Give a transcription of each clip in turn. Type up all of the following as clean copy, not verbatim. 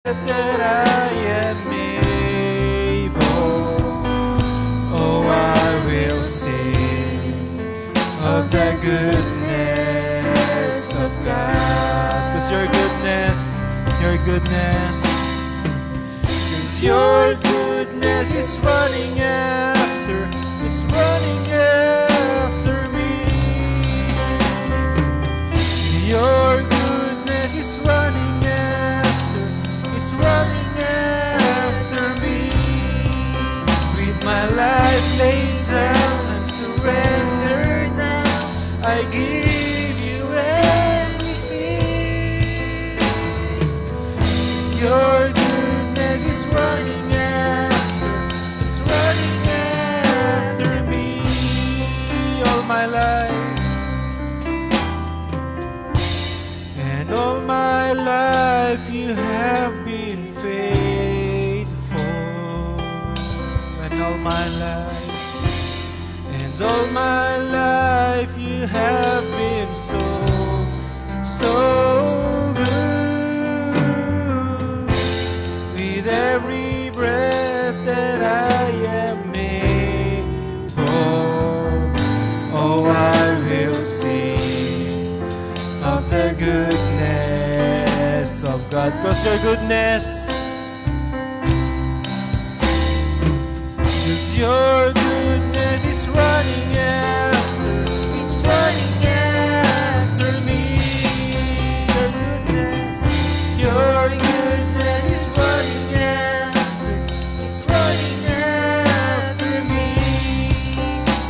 that I am able. Oh, I will sing of the goodness of God. 'Cause your goodness, since your goodness is running after me. Your goodness is running after me. With my life laid down and surrendered now, I give you everything. Your goodness is running after me all my life. And all my life you have been faithful. And all my life you have been so good. With every breath that I am able, oh, I will sing of the goodness of God. 'Cause your goodness, is running after me. Your goodness is running after me.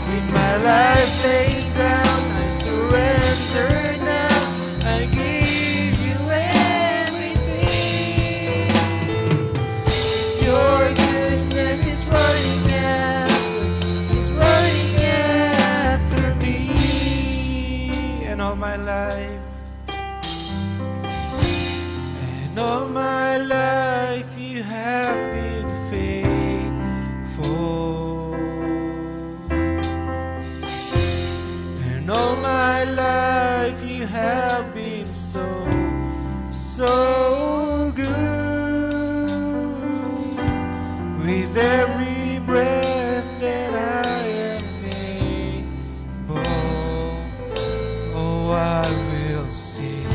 With my life laid down, I surrender now. I give you everything. Your goodness is running after me. And all my life you have been faithful. And all my life you have been so good. With every breath that I am able, oh, I will sing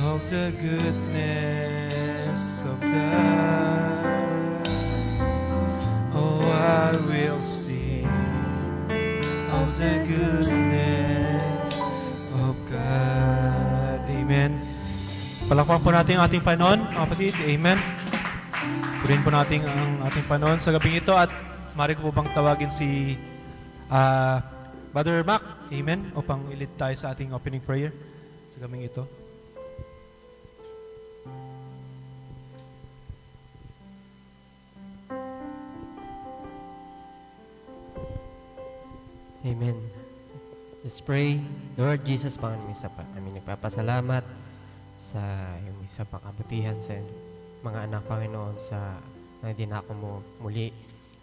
of the goodness of God. Oh, I will sing of the goodness of God. Amen. Palakpak po natin ang ating Panginoon, mga kapatid. Amen. Purihin po natin ang ating Panginoon sa gabing ito at maaari ko po bang tawagin si Brother Mac, amen, upang ilid tayo sa ating opening prayer sa gabing ito. Amen. Let's pray. Lord Jesus, Panginoon, isa pa kami nagpapasalamat sa iyong isa pang kabutihan sa mga anak, Panginoon, sa dinako mo muli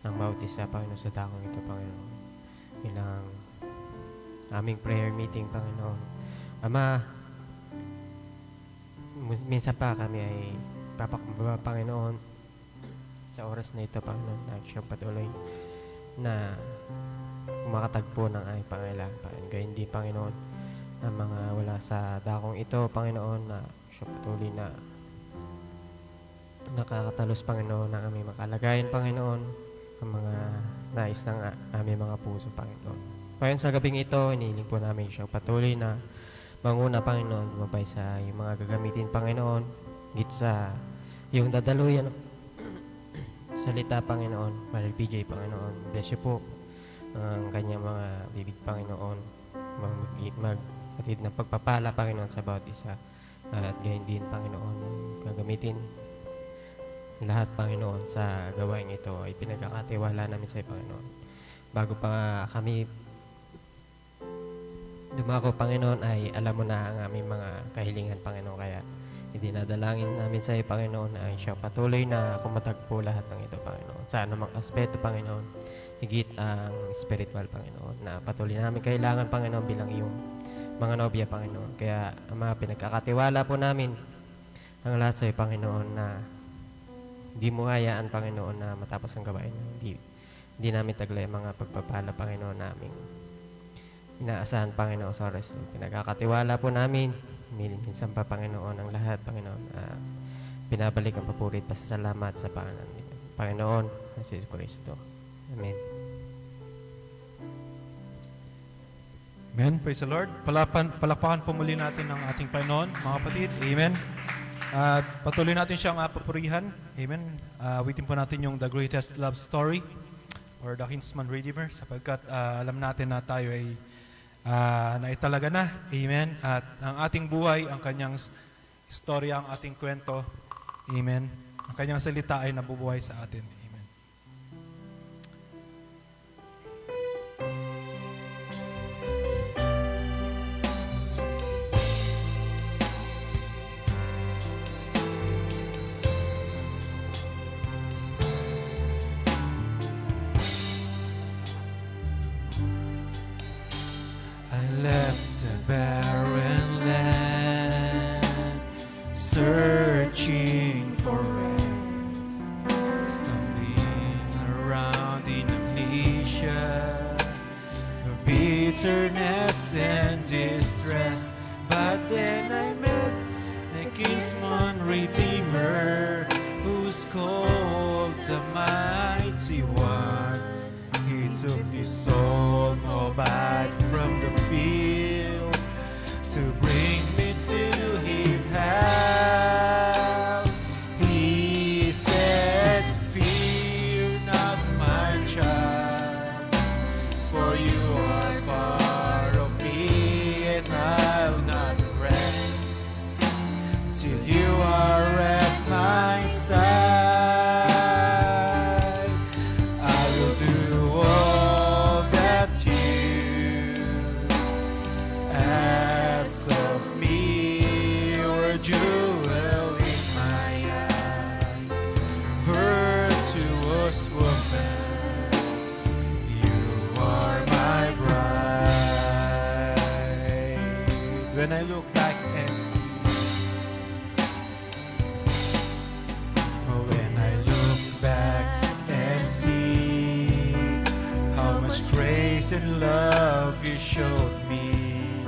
ng bawat isa, Panginoon, sa dakong ito, Panginoon. Bilang aming prayer meeting, Panginoon. Ama, minsan pa kami ay papakumbaba, Panginoon, sa oras na ito, Panginoon, na siyang patuloy na makatagpo ng aming pangailangan, Panginoon. Gayun din, Panginoon, ang mga wala sa dakong ito, Panginoon, na siya patuloy na nakakatalos, Panginoon, ng aming makalagayan, Panginoon, ang mga nais ng aming mga puso, Panginoon. Panginoon, sa gabing ito, inihiling po namin siya patuloy na manguna, Panginoon, lumabay sa yung mga gagamitin, Panginoon, git sa yung dadaluyan salita, Panginoon, Brother PJ, Panginoon. Bless you po ang kanyang mga bibig, Panginoon, maghatid ng pagpapala, Panginoon, sa bawat isa. At gayon din, Panginoon, gagamitin lahat, Panginoon, sa gawain ito ay pinagkakatiwala namin sa iyo, Panginoon. Bago pa kami dumako, Panginoon, ay alam mo na ang aming mga kahilingan, Panginoon. Kaya idinadalangin namin sa iyo, Panginoon, ay siya patuloy na kumatagpo lahat ng ito, Panginoon. Sa anumang aspeto, Panginoon, higit ang spiritual, Panginoon, na patuloy namin kailangan, Panginoon, bilang iyong mga nobya, Panginoon. Kaya, Ama, pinagkakatiwala po namin ang lahat sa iyo, Panginoon, na hindi mo hayaan, Panginoon, na matapos ang gawain. Hindi namin taglay ang mga pagpapala, Panginoon, naming inaasahan, Panginoon, sa oras ito. Pinagkakatiwala po namin, minsan pa, Panginoon, ang lahat, Panginoon. Pinabalik ang papurit, pasasalamat sa Panginoon, sa Jesus Cristo. Amen. Amen. Praise the Lord. Palakpakan po muli natin ang ating Panginoon, mga kapatid. Amen. At patuloy natin siyang papurihan. Amen. Awitin po natin yung The Greatest Love Story or The Kinsman Redeemer sapagkat alam natin na tayo ay naitalaga na. Amen. At ang ating buhay, ang kanyang istorya, ang ating kwento. Amen. Ang kanyang salita ay nabubuhay sa atin. Amen. I left a barren land, searching for rest, stumbling around in amnesia, bitterness and distress. But then I met the Kinsman Redeemer, who's called the Mighty One. He took his soul all back from the field to bring me to his house. He said, "Fear not, my child, for you are part of me, and I'll not rest till you are at my side. I will do all that you ask of me. You're a jewel in my eyes, virtuous woman. You are my bride." When I look back and see, when I look back and see how much grace and love you showed me,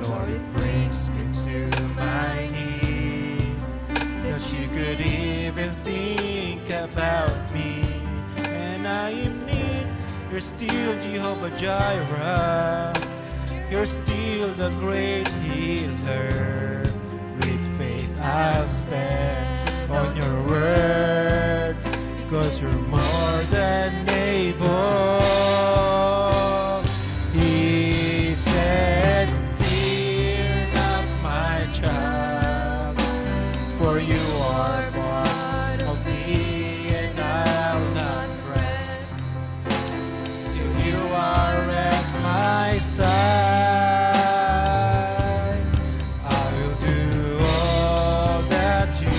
Lord, it brings me to my knees that you could even think about me. And I am need, you're still Jehovah Jireh, you're still the great healer. With faith I'll stand on your word, because you're more than able. He said, "Fear not, my child, for you are part of me, and I'll not rest till you are at my side. I will do all that you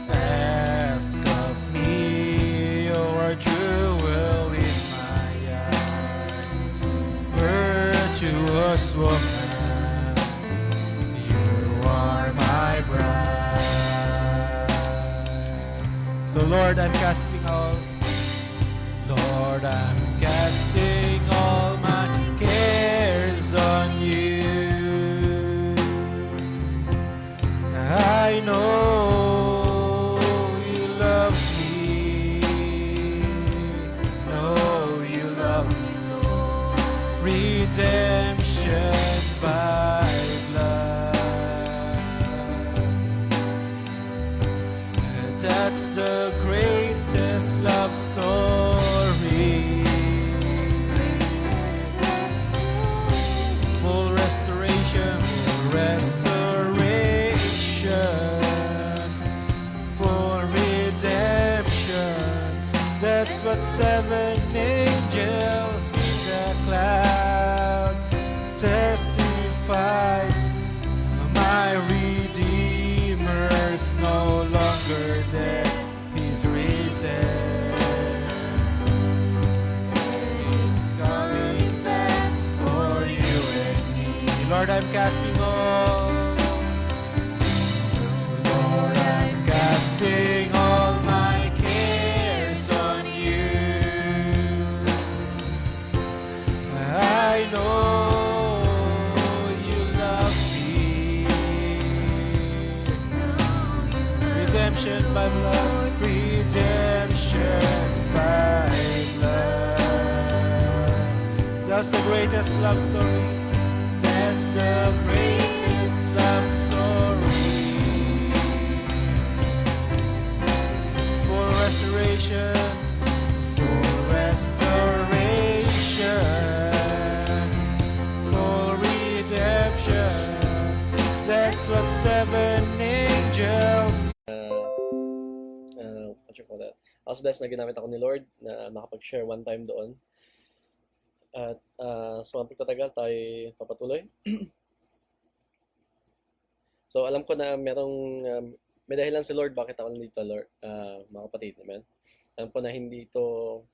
ask of me. You're a jewel in my eyes, virtuous woman. You are my bride." So Lord, I'm casting all my cares on you. I know you love me. Know you love me, Lord. Redemption by blood. That's the greatest love story. Full restoration, full redemption. That's what 7 angels in the cloud testify. My Redeemer's no longer dead, He's risen. He's coming back for you and me. Lord, I'm casting all redemption by blood, redemption by blood. That's the greatest love story. That's the greatest love story. For restoration, for restoration, for redemption. That's what seven angels. What you call that? I was blessed na ginamit ako ni Lord na makapag-share one time doon. At so ang pagtatagal tayo papatuloy. So alam ko na may dahilan si Lord bakit ako nandito, Lord, mga kapatid, amen. Alam ko na hindi ito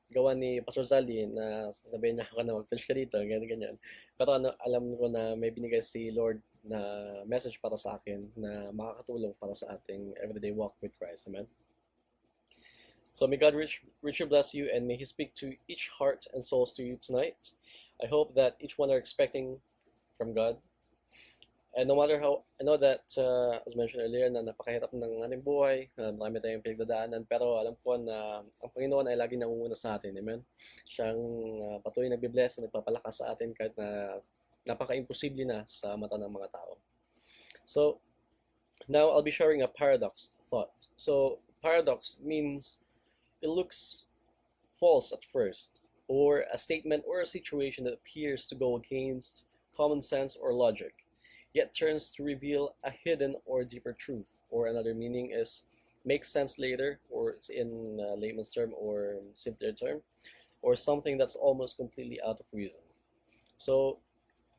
gawa ni Pastor Zali na sasabihin niya ako na mag-preach ka dito, ganyan. Pero alam ko na may binigay si Lord na message para sa akin na makakatulong para sa ating everyday walk with Christ, amen. So may God richly bless you, and may He speak to each heart and souls to you tonight. I hope that each one are expecting from God. And no matter how, I know that, as mentioned earlier, na napakahirap ng ating buhay, marami tayong pinagdadaanan, pero alam ko na ang Panginoon ay laging nangunguna sa atin, amen? Siyang patuloy nagbibless at nagpapalakas sa atin kahit na napaka-imposible na sa mata ng mga tao. So, now I'll be sharing a paradox thought. So, paradox means it looks false at first, or a statement or a situation that appears to go against common sense or logic, yet turns to reveal a hidden or deeper truth. Or another meaning is makes sense later, or in layman's term or simpler term, or something that's almost completely out of reason. So,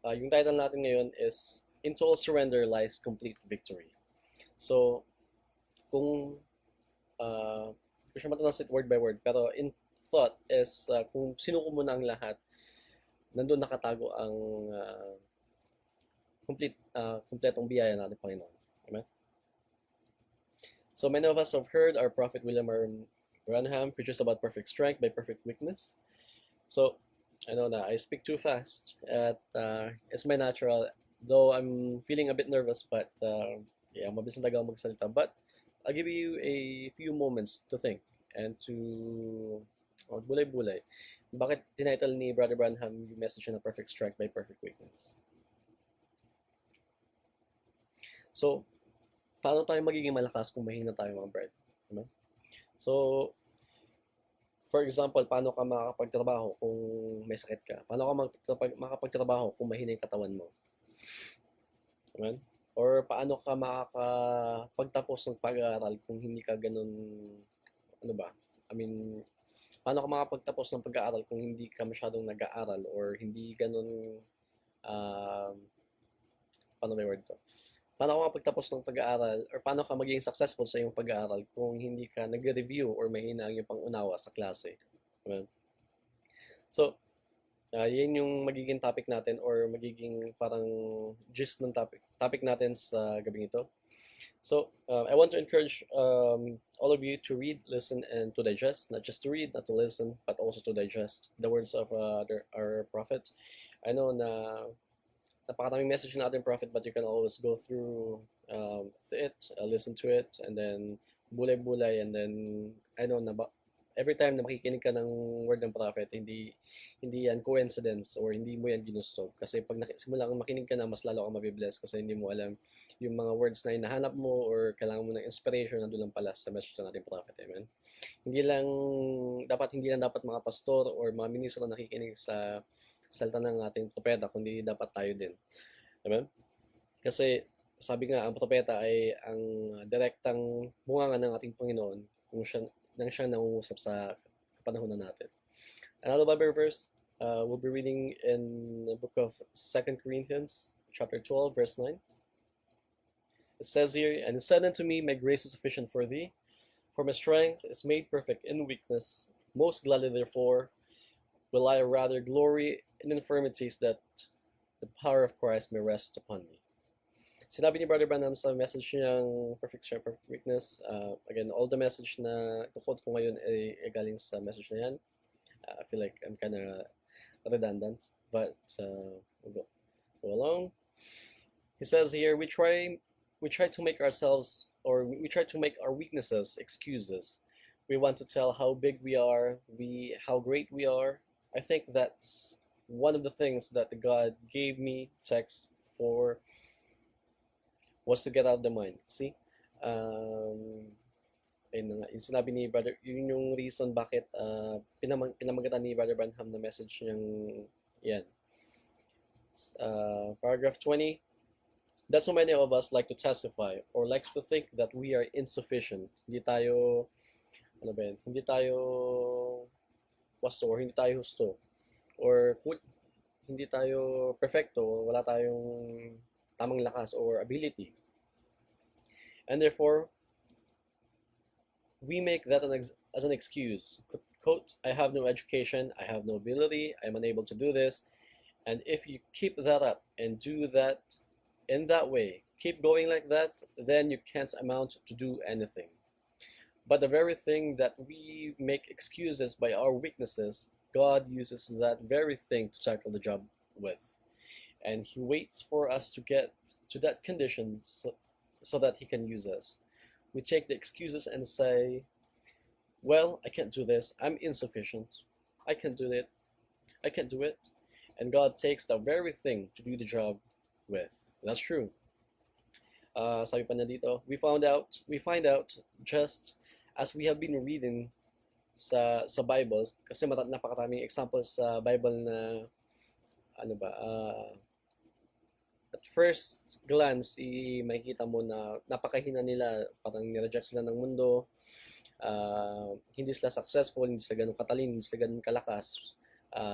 yung title natin ngayon is In Total Surrender Lies Complete Victory. So, kung ko siya matanasip word by word, pero in thought is kung sinuko mo na ang lahat, nandun nakatago ang kompletong biyaya natin, Panginoon. Amen? So many of us have heard our prophet William R. Branham preaches about perfect strength by perfect weakness. So I know that I speak too fast. It's my natural, though I'm feeling a bit nervous, but mabilis na talaga ako magsalita. But I'll give you a few moments to think and to bulay-bulay. Bakit tinitle ni Brother Branham yung message na perfect strength by perfect weakness? So, paano tayo magiging malakas kung mahina tayo, mga brad? Diba? So, for example, paano ka makakapagtrabaho kung may sakit ka? Paano ka makakapagtrabaho kung mahina yung katawan mo? Diba? Or paano ka makakapagtapos ng pag-aaral kung hindi ka ganun, paano ka makakapagtapos ng pag-aaral kung hindi ka masyadong nag-aaral or hindi ganun, paano may word to? Paano ka makapagtapos ng pag-aaral or paano ka magiging successful sa iyong pag-aaral kung hindi ka nag-review or mahina ang iyong pang-unawa sa klase? Diba? So, yan yung magiging topic natin or magiging parang gist ng topic natin sa gabing ito. So, I want to encourage all of you to read, listen, and to digest. Not just to read, not to listen, but also to digest the words of our prophet. I know na napakaraming message na ating prophet, but you can always go through it, listen to it, and then bulay-bulay, and then I know na every time na makikinig ka ng word ng prophet, hindi yan coincidence or hindi mo yan ginusto. Kasi pag simulang makinig ka na, mas lalo kang mabibless kasi hindi mo alam yung mga words na hinahanap mo or kailangan mo ng inspiration na doon pala sa message ng ating prophet. Amen? Hindi lang dapat mga pastor or mga ministro na nakikinig sa salita ng ating propeta, kundi dapat tayo din. Amen? Kasi sabi nga, ang propeta ay ang direktang bunganga ng ating Panginoon kung siyang nangungusap sa kapanahonan natin. Another Bible verse, we'll be reading in the book of 2 Corinthians, chapter 12, verse 9. It says here, "And it said unto me, My grace is sufficient for thee, for my strength is made perfect in weakness. Most gladly, therefore, will I rather glory in infirmities, that the power of Christ may rest upon me." Sinabi ni Brother Branham sa message niyang Perfect Strength, Perfect Weakness. Again, all the message na quote ko ngayon ay galing sa message na yan. I feel like I'm kind of redundant, but we'll go along. He says here, we try we try to make ourselves, or we try to make our weaknesses excuses. We want to tell how big we are, how great we are. I think that's one of the things that God gave me text for, was to get out of the mind. See? Ayun na nga, yung sinabi ni Brother, yun yung reason bakit pinamagatan ni Brother Branham na message niyang yan. Paragraph 20, that so many of us like to testify or likes to think that we are insufficient. Hindi tayo, ano ba yan, hindi tayo wasto or hindi tayo husto or hindi tayo perfecto, wala tayong tamang lakas or ability. And therefore, we make that as an excuse. Quote, I have no education, I have no ability, I'm unable to do this. And if you keep that up and do that in that way, keep going like that, then you can't amount to do anything. But the very thing that we make excuses by our weaknesses, God uses that very thing to tackle the job with. And He waits for us to get to that condition so that He can use us. We take the excuses and say, well, I can't do this, I'm insufficient, I can't do it, I can't do it. And God takes the very thing to do the job with. That's true. Sabi pa na dito, we find out just as we have been reading sa Bible, kasi napakaraming examples sa Bible na ano ba, at first glance, makikita mo na napakahina nila, parang nireject sila ng mundo, hindi sila successful, hindi sila ganun katalino, hindi sila ganun kalakas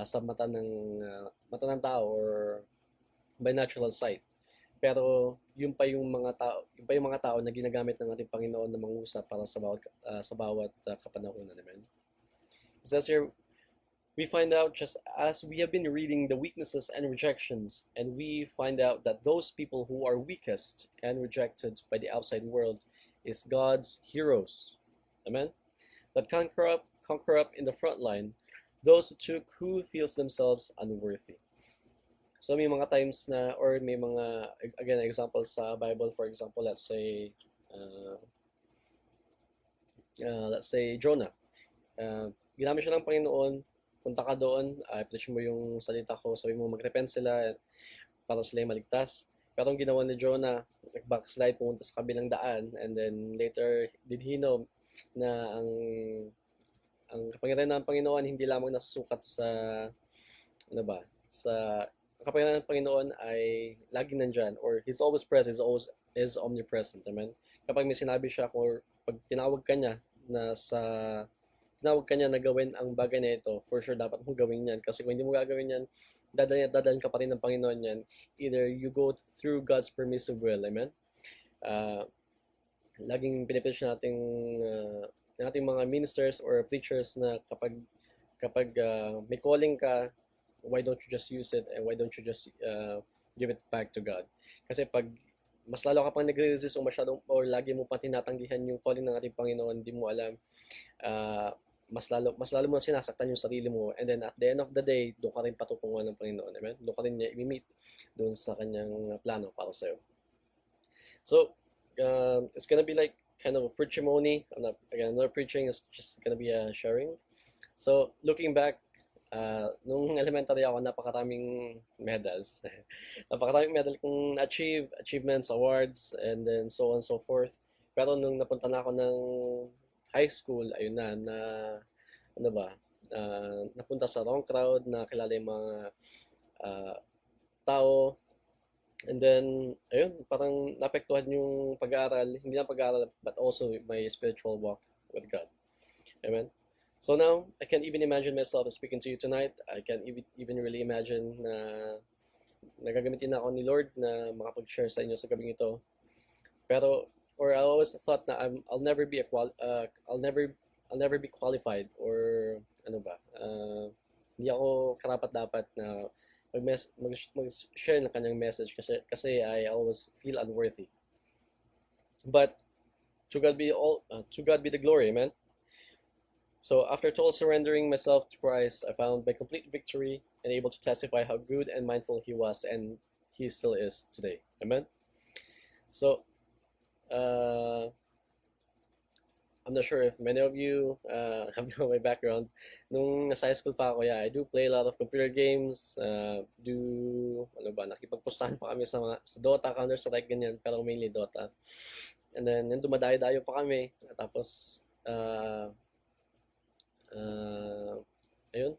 sa mata ng tao or by natural sight. Pero yung pa yung mga tao na ginagamit ng ating Panginoon na mangusap para sa bawat kapanahunan. Amen. It says here, we find out just as we have been reading the weaknesses and rejections, and we find out that those people who are weakest and rejected by the outside world is God's heroes. Amen? That conquer up in the front line those who feels themselves unworthy. So may mga times na, or may mga, again, examples sa Bible, for example, let's say Jonah. Ginamit siya ng Panginoon, punta ka doon, preach mo yung salita ko, sabi mo mag-repent sila para sila maligtas. Pero ang ginawa ni Jonah, nag-backslide, pumunta sa kabilang daan, and then later, did he know na ang kapangyarihan ng Panginoon hindi lamang nasusukat sa, ang kapangyarihan ng Panginoon ay laging nandyan, or He's always present, is omnipresent. Amen? Kapag may sinabi siya, or pag tinawag ka niya na gawin ang bagay na ito, for sure dapat mo gawin yan. Kasi kung hindi mo gagawin yan, dadalhin ka pa rin ng Panginoon yan. Either you go through God's permissive will. Amen? Laging pinipitch nating mga ministers or preachers na kapag may calling ka, why don't you just use it and why don't you just give it back to God? Kasi pag mas lalo ka pang nagre-resist o lagi mo pa tinatanggihan yung calling ng ating Panginoon, hindi mo alam, mas lalo mo sinasaktan yung sarili mo, and then at the end of the day, doon ka rin patutunguhan ng Panginoon. Amen? Doon ka rin niya i-meet doon sa kanyang plano para sa'yo. So, it's gonna be like kind of a preachimony. I'm not preaching, it's just gonna be a sharing. So, looking back, nung elementary ako, napakaraming medals. Napakaraming medal kong achievements, awards, and then so on and so forth. Pero nung napunta na ako ng high school, ayun na napunta sa wrong crowd, nakilala yung mga tao, and then, ayun, parang napektuhan yung pag-aaral, hindi na pag-aaral, but also my spiritual walk with God. Amen? So now, I can't even imagine myself speaking to you tonight. I can't even really imagine na nagagamitin na ako ni Lord na makapag-share sa inyo sa gabing ito. Pero, or I always thought na I'll never be qualified, or hindi ako karapat-dapat na mag-share ng kanyang message kasi I always feel unworthy. But to God be the glory, amen. So after total surrendering myself to Christ, I found my complete victory and able to testify how good and mindful He was, and He still is today. Amen. So uh, I'm not sure if many of you have known my background. Nung nasa high school pa ako, yeah, I do play a lot of computer games. Ano ba, nakipagpustahan pa kami sa Dota, Counter-Strike, ganyan, pero mainly Dota. And then, yung dumadayo-dayo pa kami. Tapos, ayun.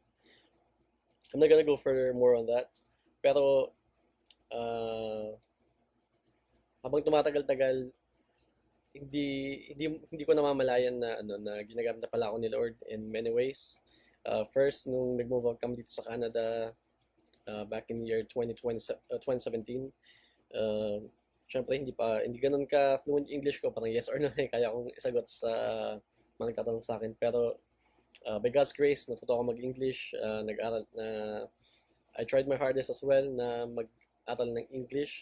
I'm not gonna go further more on that. Pero, habang tumatagal-tagal, hindi ko namamalayan na ginagamit na pala ako ni Lord in many ways. First, nung nag-move kami dito sa Canada, back in the year 2017, syempre hindi ganun ka fluent English ko, parang yes or no na kaya kong isagot sa mga nagtatanong sa akin. Pero by God's grace, natuto ako mag-English, nag-aral na I tried my hardest as well na mag-aral ng English.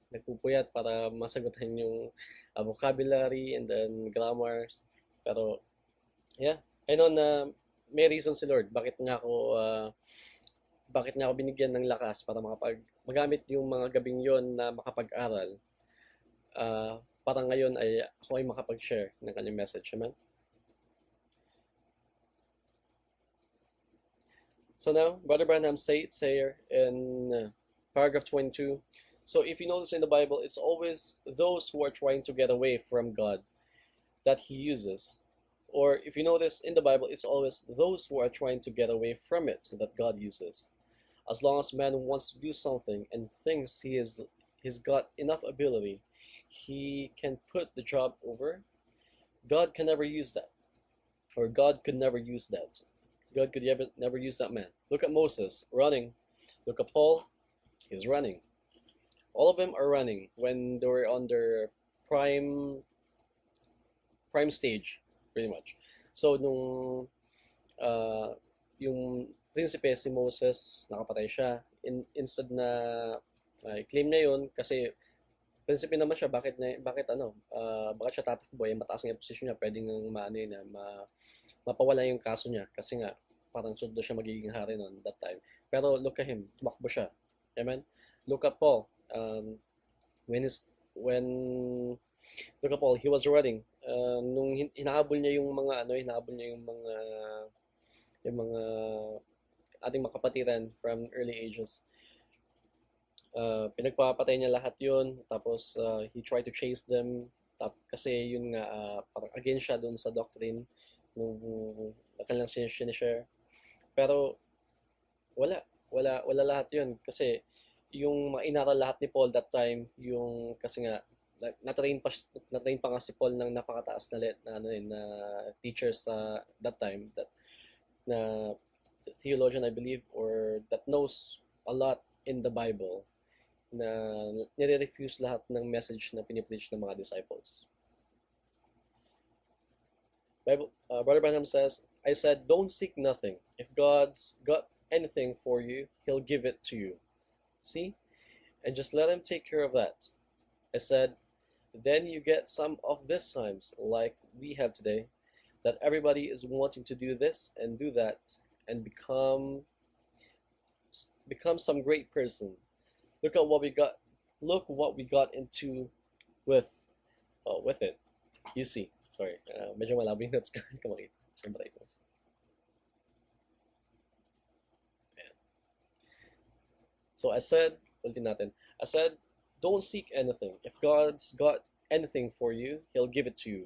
Nagpupuyat para masagutan yung vocabulary and then grammars. Pero, yeah, I know na may reason si Lord bakit nga ako binigyan ng lakas para magamit yung mga gabing yon na makapag-aral. Para ngayon ako ay makapag-share ng kanyang message. Amen? So now, Brother Branham says here in paragraph 22, so if you notice in the Bible, it's always those who are trying to get away from God that he uses. Or if you notice in the Bible, it's always those who are trying to get away from it that God uses. As long as man wants to do something and thinks he's got enough ability, he can put the job over. God can never use that. Or God could never use that. God could never use that man. Look at Moses running. Look at Paul, he's running. All of them are running when they were on their prime stage, pretty much. So nung yung prinsipe si Moses, nakapatay siya. Instead na claim na yun kasi prinsipe naman siya, bakit siya tatakbo, mataas nga yung posisyon niya, pwedeng mapawala yung kaso niya kasi nga parang sunod siya magiging hari noon that time. Pero look at him, tumakbo siya. Amen? Look at Paul. Look at Paul, he was running. Nung hinahabol niya yung mga ating makapatiran from early ages. Pinagpapatay niya lahat yun. Tapos he tried to chase them. Kasi yun nga, parang against siya dun sa doctrine nung kanilang sinishare. Pero wala lahat yun. Kasi yung mga inaral lahat ni Paul that time, kasi nga na-train pa nga si Paul ng napakataas na teacher sa that time, na theologian I believe, or that knows a lot in the Bible, na nire-refuse lahat ng message na pinipreach ng mga disciples. Brother Branham says, I said, don't seek nothing. If God's got anything for you, he'll give it to you. See? And just let him take care of that. I said, then you get some of these times, like we have today, that everybody is wanting to do this and do that and become some great person. Look what we got into with it. You see. Sorry, medyo malabo yung notes ko. Kamakita sa brightness. So I said, ulitin natin. I said, don't seek anything. If God's got anything for you, he'll give it to you.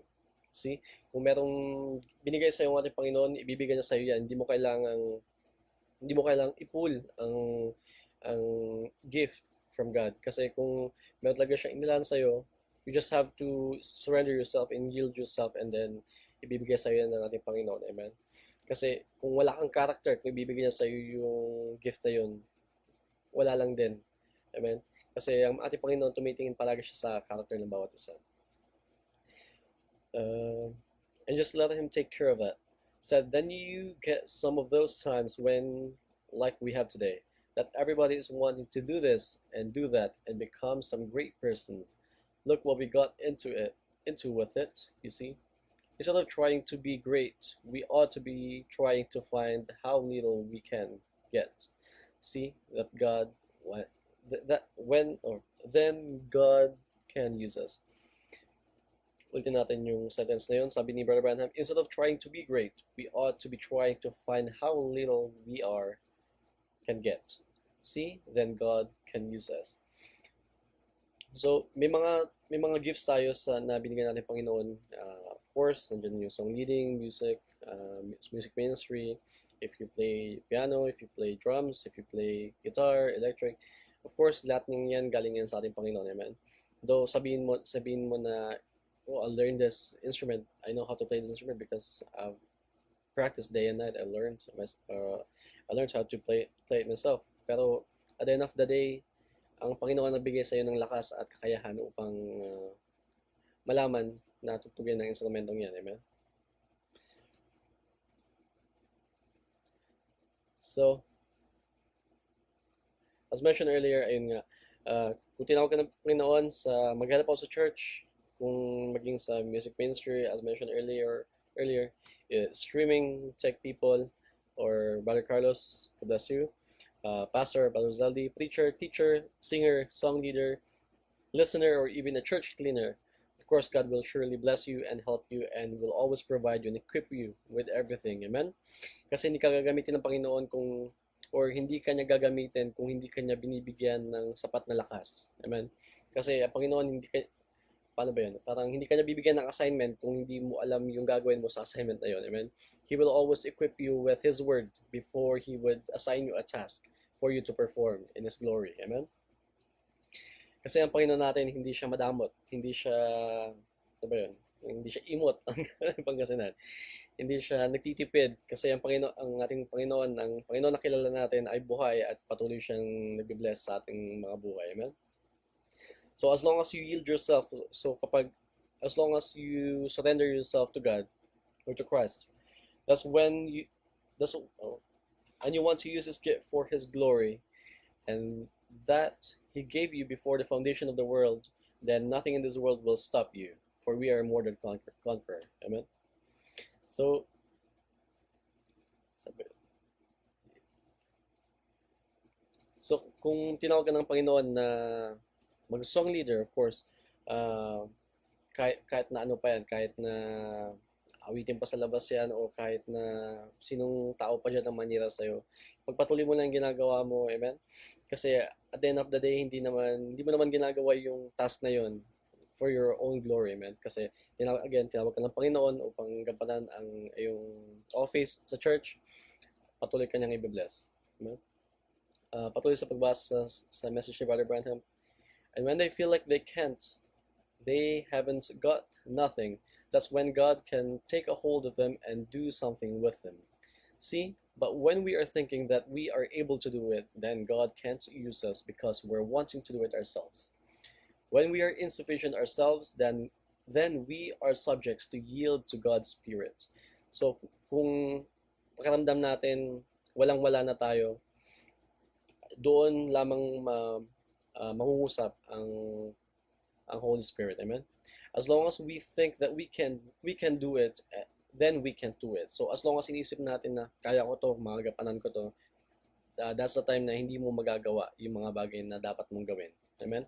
See? Kung merong binigay sa iyo ng ating Panginoon, ibibigay niya sa iyo yan. Hindi mo kailangang i-pull ang gift from God. Kasi kung meron talaga siyang inilaan sa iyo, you just have to surrender yourself and yield yourself, and then ibibigay sa iyo ng ating Panginoon. Amen? Kasi kung wala kang character, kung ibibigay niya sa iyo yung gift na yun, wala lang din. Amen? Kasi ang ating Panginoon, tumitingin palagi siya sa character ng bawat isa. And just let him take care of that. So then you get some of those times when, like we have today, that everybody is wanting to do this and do that and become some great person. Look what we got into with it, you see. Instead of trying to be great, we ought to be trying to find how little we can get. See that then God can use us. Ulitin natin yung sentence na yun. Sabi ni Brother Branham, instead of trying to be great, we ought to be trying to find how little we are can get. See, then God can use us. So, may mga gifts tayo na binigyan natin Panginoon. Of course, nandiyan yung song leading, music ministry, if you play piano, if you play drums, if you play guitar, electric. Of course, lahat ng yan galing yan sa ating Panginoon. Amen. Though sabihin mo na, oh, I'll learn this instrument. I know how to play this instrument because I've practiced day and night. I learned how to play it myself. Pero at the end of the day, ang Panginoon nagbigay sa iyo ng lakas at kakayahan upang malaman na tutugin ng instrumentong yan. Amen? So, as mentioned earlier, ayun nga, kung tinawag ka ng Panginoon sa maghanap ako sa church, kung maging sa music ministry, as mentioned earlier, streaming tech people, or Brother Carlos, God bless you, pastor, Brother Zaldi, preacher, teacher, singer, song leader, listener, or even a church cleaner. Of course, God will surely bless you and help you and will always provide you and equip you with everything. Amen? Kasi hindi ka gagamitin ng Panginoon or hindi ka niya gagamitin kung hindi ka niya binibigyan ng sapat na lakas. Amen? Kasi ang Panginoon, paano ba yun? Parang hindi ka niya bibigyan ng assignment kung hindi mo alam yung gagawin mo sa assignment na yun. Amen? He will always equip you with His word before He would assign you a task for you to perform in His glory. Amen? Kasi ang Panginoon natin, hindi siya madamot. Hindi siya, ano ba yun? Hindi siya imot ang Pangasinan. Hindi siya nagtitipid kasi ang ating Panginoon, ang Panginoon na kilala natin ay buhay at patuloy siyang nag-bless sa ating mga buhay. Amen? So as long as you yield yourself, as long as you surrender yourself to God or to Christ, and you want to use His gift for His glory, and that He gave you before the foundation of the world, then nothing in this world will stop you, for we are more than conqueror. Amen? So, kung tinawag ka ng Panginoon na mag-song leader, of course, kahit na ano pa yan, kahit na awitin pa sa labas yan, o kahit na sinong tao pa dyan ang manira sa'yo, pagpatuloy mo lang yung ginagawa mo, amen? Kasi at the end of the day, hindi mo naman ginagawa yung task na yon for your own glory, amen? Kasi tinawag ka ng Panginoon upang gampanan ang iyong office sa church, patuloy ka niyang i-bless. Amen? Patuloy sa pagbasa sa message ni Brother Branham. And when they feel like they haven't got nothing, that's when God can take a hold of them and do something with them. See, but when we are thinking that we are able to do it, then God can't use us because we're wanting to do it ourselves. When we are insufficient ourselves, then we are subjects to yield to God's Spirit. So, kung pakiramdam natin walang-wala na tayo, doon lamang mangungusap ang Holy Spirit. Amen? As long as we think that we can do it, then we can do it. So as long as inisip natin na kaya ko to, magagapanan ko to, that's the time na hindi mo magagawa yung mga bagay na dapat mong gawin. Amen?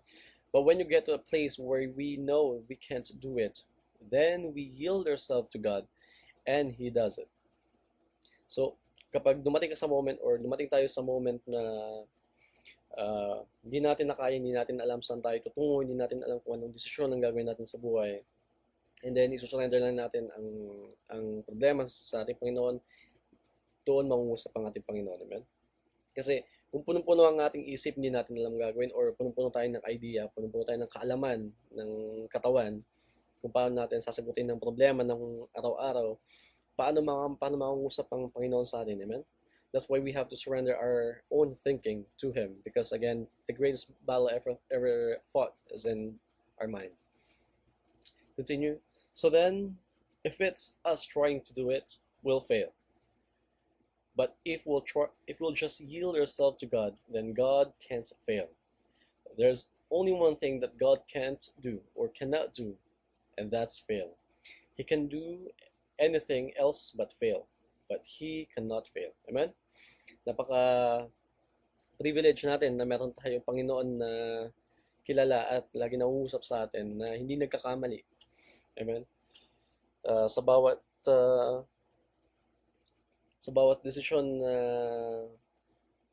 But when you get to a place where we know we can't do it, then we yield ourselves to God and He does it. So kapag dumating tayo sa moment na hindi natin nakaya, hindi natin alam saan tayo tutungo, hindi natin alam kung anong desisyon ang gagawin natin sa buhay, and then isusurrender lang natin ang problema sa ating Panginoon, doon mangungusap ang ating Panginoon. Amen? Kasi kung punong-puno ang ating isip, hindi natin alam gagawin, or punong-puno tayo ng idea, punong-puno tayo ng kaalaman, ng katawan, kung paano natin sasagutin ng problema ng araw-araw, paano mangungusap ang Panginoon sa atin. Amen? That's why we have to surrender our own thinking to Him, because again, the greatest battle ever fought is in our mind. Continue. So then, if it's us trying to do it, we'll fail. But if we'll just yield ourselves to God, then God can't fail. There's only one thing that God can't do or cannot do, and that's fail. He can do anything else but fail, but He cannot fail. Amen? Napaka-privilege natin na meron tayong Panginoon na kilala at lagi nangungusap sa atin na hindi nagkakamali. Amen? Uh, sa bawat uh, sa bawat desisyon na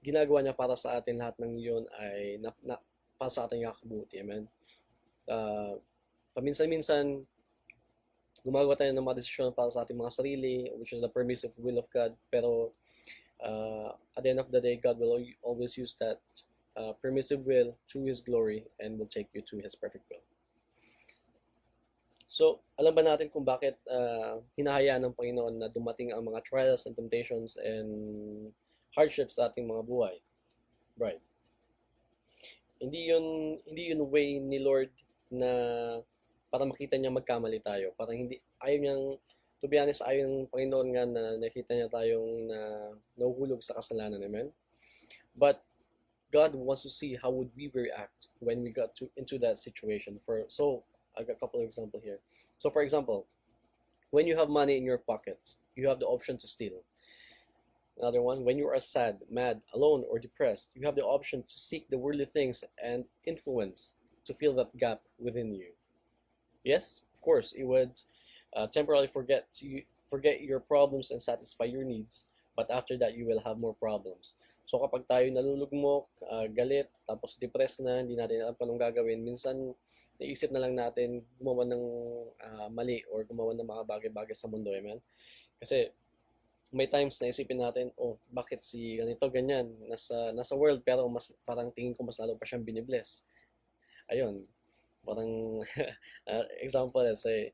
ginagawa niya para sa atin, lahat ng yun ay para sa ating kakabuti. Amen? Uh, Paminsan-minsan, gumagawa tayo ng mga desisyon para sa ating mga sarili, which is the permissive will of God. Pero at the end of the day, God will always use that permissive will to His glory and will take you to His perfect will. So, alam ba natin kung bakit hinahayaan ng Panginoon na dumating ang mga trials and temptations and hardships sa ating mga buhay? Right. Hindi yun way ni Lord na para makita niya magkamali tayo. Parang ayaw niyang, to be honest, ayaw ng Panginoon nga na nakita niya tayong nahuhulog sa kasalanan. Amen? But God wants to see how would we react when we got into that situation. So, I got a couple of examples here. So, for example, when you have money in your pocket, you have the option to steal. Another one, when you are sad, mad, alone, or depressed, you have the option to seek the worldly things and influence to fill that gap within you. Yes, of course, it would temporarily forget your problems and satisfy your needs, but after that, you will have more problems. So kapag tayo nalulugmok, galit, tapos depressed na, hindi natin alam anong gagawin, minsan naisip na lang natin gumawa ng mali or gumawa ng mga bagay-bagay sa mundo, amen? Kasi may times na isipin natin, oh, bakit si ganito, ganyan, nasa world, pero parang tingin ko mas lalo pa siyang binibless. Ayun, parang example, say,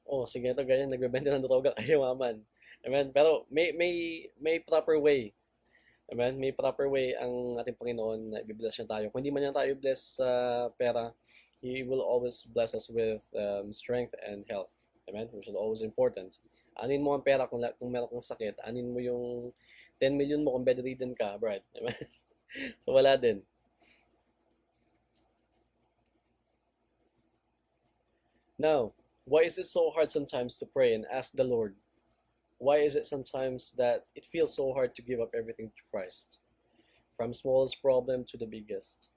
oh, sige ito, ganyan, nagbebenta ng droga, kayo maman. Amen? Pero may proper way. Amen? May proper way ang ating Panginoon na i-bless niya tayo. Kung hindi man niya tayo bless sa pera, He will always bless us with strength and health. Amen? Which is always important. Anin mo ang pera kung meron kang sakit. Anin mo yung 10 million mo kung bedridden ka, right? Amen? So wala din. Now, why is it so hard sometimes to pray and ask the Lord? Why is it sometimes that it feels so hard to give up everything to Christ? From smallest problem to the biggest.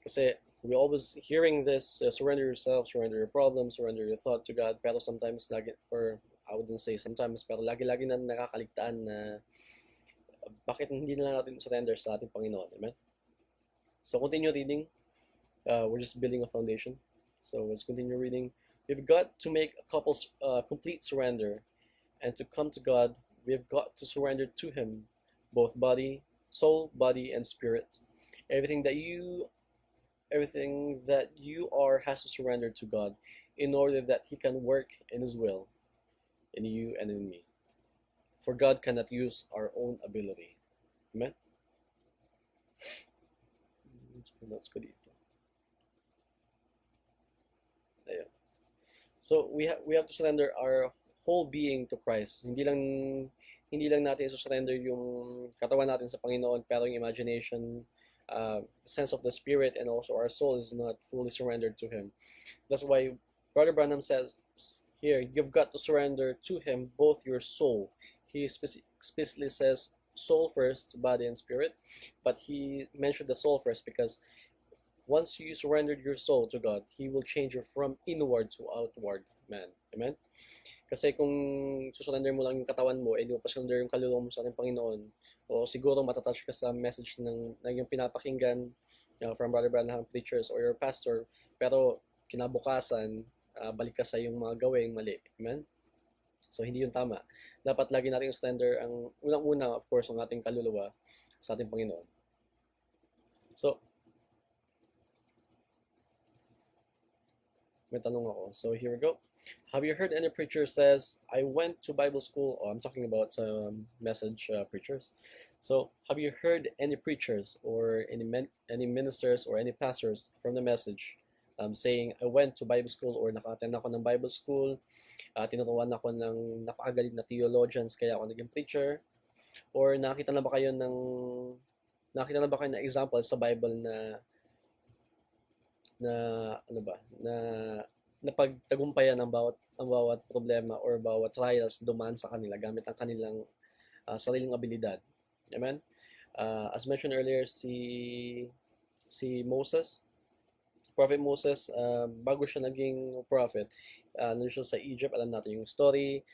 Kasi we always hearing this, surrender yourself, surrender your problems, surrender your thought to God. Pero sometimes, or I wouldn't say sometimes, pero lagi-lagi na nakakaligtaan na bakit hindi na natin surrender sa ating Panginoon. Amen? So continue reading. We're just building a foundation. So let's continue reading. We've got to make a complete surrender, and to come to God, we've got to surrender to Him, both soul, body, and spirit. Everything that you are has to surrender to God, in order that He can work in His will, in you and in me. For God cannot use our own ability. Amen. Let's go dito. Ayan. So we have to surrender our whole being to Christ. Hindi lang natin surrender yung katawan natin sa Panginoon, pero yung imagination, the sense of the spirit, and also our soul is not fully surrendered to Him. That's why Brother Branham says here, you've got to surrender to Him both your soul. He explicitly says soul first, body and spirit, but he mentioned the soul first because once you surrendered your soul to God, He will change you from inward to outward man. Amen? Kasi kung susurrender mo lang yung katawan mo, hindi mo pa surrender yung kaluluwa mo sa ating Panginoon, o siguro matatouch ka sa message ng yung pinapakinggan from Brother Branham preachers or your pastor, pero kinabukasan, balik ka sa yung mga gawing mali. Amen? So, hindi yun tama. Dapat lagi natin surrender ang unang-una, of course, ang ating kaluluwa sa ating Panginoon. So, may tanong ako. So, here we go. Have you heard any preacher says, I went to Bible school? Oh, I'm talking about message preachers. So, have you heard any preachers or any ministers or any pastors from the message saying, I went to Bible school or naka-attend ako ng Bible school, tinuruan ako ng napakagaling na theologians kaya ako naging preacher? Or nakita na ba kayo ng example sa Bible na napagtagumpayan ang bawat problema or bawat trials dumaan sa kanila gamit ang kanilang sariling abilidad. Amen? As mentioned earlier, si Moses, Prophet Moses, bago siya naging prophet, nandun siya sa Egypt, alam natin yung story.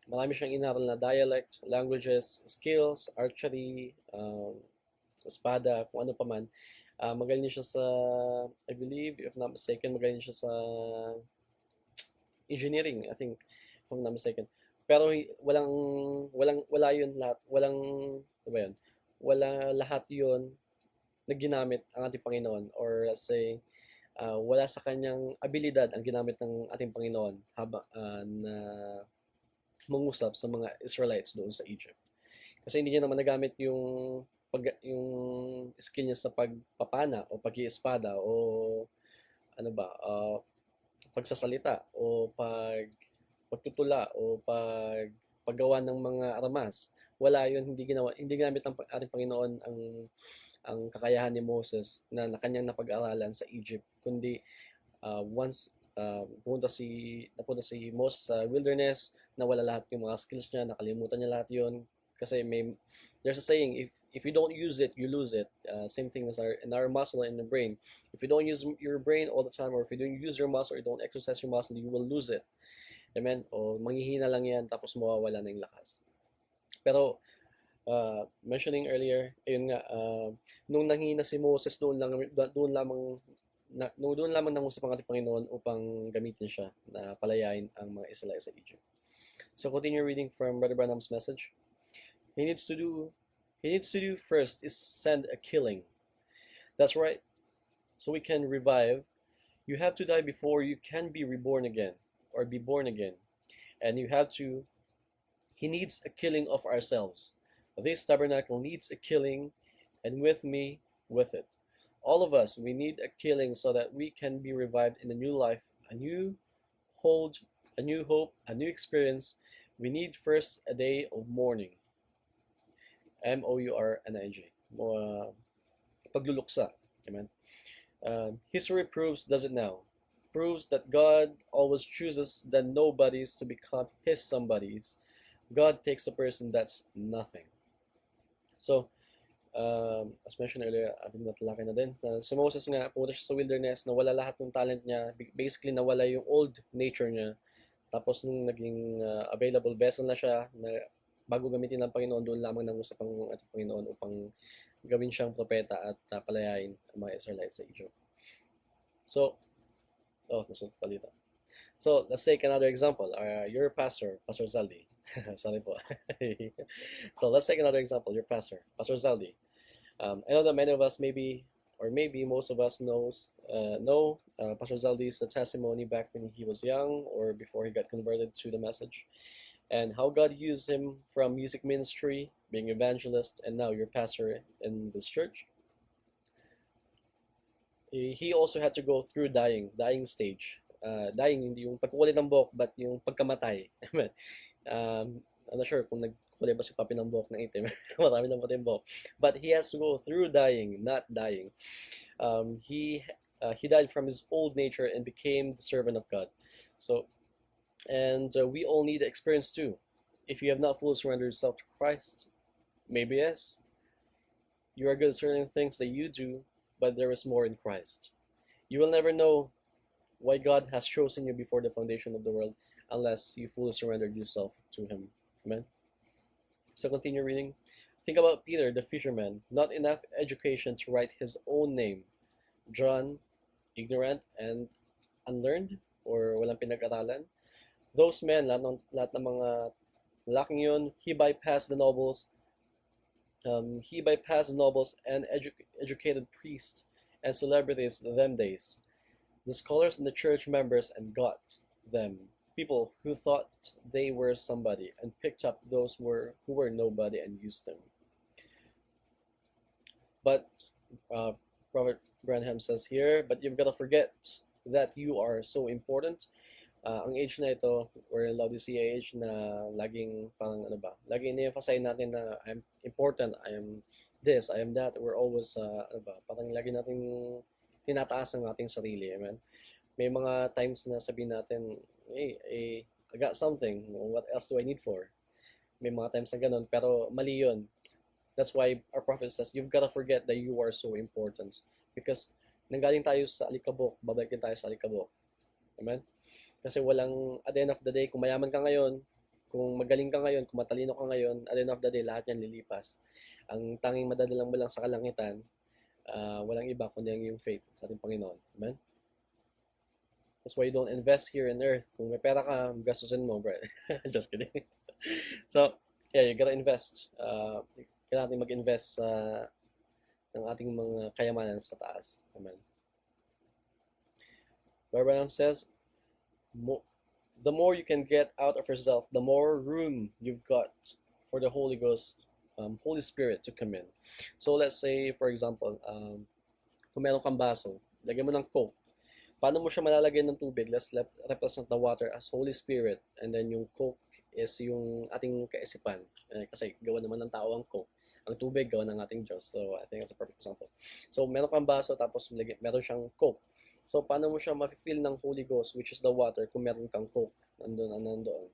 Marami siyang inaral na dialect, languages, skills, archery, espada, kung ano pa man. Magaling siya sa, I believe, if not mistaken, magaling siya sa engineering, I think, if I'm not mistaken. Pero wala yun lahat, ano ba yun? Wala lahat yun na ginamit ang ating Panginoon, or let's say, wala sa kanyang abilidad ang ginamit ng ating Panginoon na mangusap sa mga Israelites doon sa Egypt. Kasi hindi niya naman nagamit yung skill niya sa pagpapana o pag-iespada o ano ba, pagsasalita o pagtutula o paggawa ng mga armas. Wala yun, hindi ginamit ng ating Panginoon ang kakayahan ni Moses na kanyang napag-aralan sa Egypt, kundi once napunta si Moses sa wilderness, nawala lahat yung mga skills niya, nakalimutan niya lahat yun. Kasi there's a saying, if you don't use it, you lose it. Same thing as in our muscle and the brain. If you don't use your brain all the time, or if you don't use your muscle or don't exercise your muscle, you will lose it. Amen? O manghihina lang yan, tapos mawawala na yung lakas. Pero, mentioning earlier, ayun nga, nung nanghina si Moses, doon lamang nangusap ang ating Panginoon upang gamitin siya na palayain ang mga Israelites sa Egypt. So continue reading from Brother Branham's message. He needs to do first is send a killing. That's right. So we can revive. You have to die before you can be reborn again or be born again. And he needs a killing of ourselves. This tabernacle needs a killing, and with it. All of us, we need a killing so that we can be revived in a new life, a new hope, a new experience. We need first a day of mourning. Mourning. Pagluluksa. Amen. History does it now. Proves that God always chooses the nobodies to become his somebodies. God takes a person that's nothing. So, as mentioned earlier, ating natalakay na din. So Moses nga, pumunta siya sa wilderness, nawala lahat ng talent niya. Basically, nawala yung old nature niya. Tapos nung naging available vessel na siya, na bago gamitin ng Panginoon, doon lamang nangusap ang ating Panginoon upang gawin siyang propeta at palayain ang mga Israelites sa Egypt. So, nasunod. So, let's take another example. Your pastor, Pastor Zaldi. Sorry po. So, let's take another example. Your pastor, Pastor Zaldi. I know that many of us maybe most of us know Pastor Zaldi's testimony back when he was young or before he got converted to the message, and how God used him from music ministry, being evangelist, and now your pastor in this church. He also had to go through dying stage. Dying, hindi yung pagkukulay ng buhok, but yung pagkamatay. I'm not sure kung nagkulay ba si Papi ng buhok ng itim. Marami ng pati yung buhok. But he has to go through not dying. He died from his old nature and became the servant of God. So, and we all need the experience too. If you have not fully surrendered yourself to Christ, maybe yes, you are good at certain things that you do, but there is more in Christ. You will never know why God has chosen you before the foundation of the world unless you fully surrendered yourself to him. Amen. So continue reading. Think about Peter, the fisherman, not enough education to write his own name. John, ignorant and unlearned, or walang pinag-aralan. Those men, lahat ng mga lalaking yun, he bypassed the nobles and educated priests and celebrities them days, the scholars and the church members, and got them people who thought they were somebody and picked up those who were nobody and used them. But Robert Branham says here, but you've got to forget that you are so important. Ang age na ito, or Laodicea age, na laging laging i-emphasize natin na I'm important, I am this, I am that. We're always, parang lagi natin tinataas ang ating sarili. Amen? May mga times na sabihin natin, hey, I got something, what else do I need for? May mga times na ganun, pero mali yun. That's why our prophet says, you've got to forget that you are so important. Because nanggaling tayo sa alikabok, babalik din tayo sa alikabok. Amen? Kasi walang, at the end of the day, kung mayaman ka ngayon, kung magaling ka ngayon, kung matalino ka ngayon, at the end of the day, lahat yan lilipas. Ang tanging madadalang mo lang sa kalangitan, walang iba kundi ang iyong faith sa ating Panginoon. Amen? That's why you don't invest here in earth. Kung may pera ka, gastusin mo, bro. Just kidding. So, yeah, you gotta invest. Kailangan natin mag-invest sa ng ating mga kayamanan sa taas. Amen. Abraham says, the more you can get out of yourself, the more room you've got for the Holy Ghost, Holy Spirit to come in. So let's say, for example, kung meron kang baso, lagyan mo ng Coke. Paano mo siya malalagyan ng tubig? Let's represent the water as Holy Spirit, and then yung Coke is yung ating kaisipan. Kasi gawa naman ng tao ang Coke. Ang tubig gawa ng ating Diyos. So I think that's a perfect example. So meron kang baso, tapos meron siyang Coke. So paano mo siya ma-fill ng Holy Ghost, which is the water, kung meron kang Coke? Nandoon.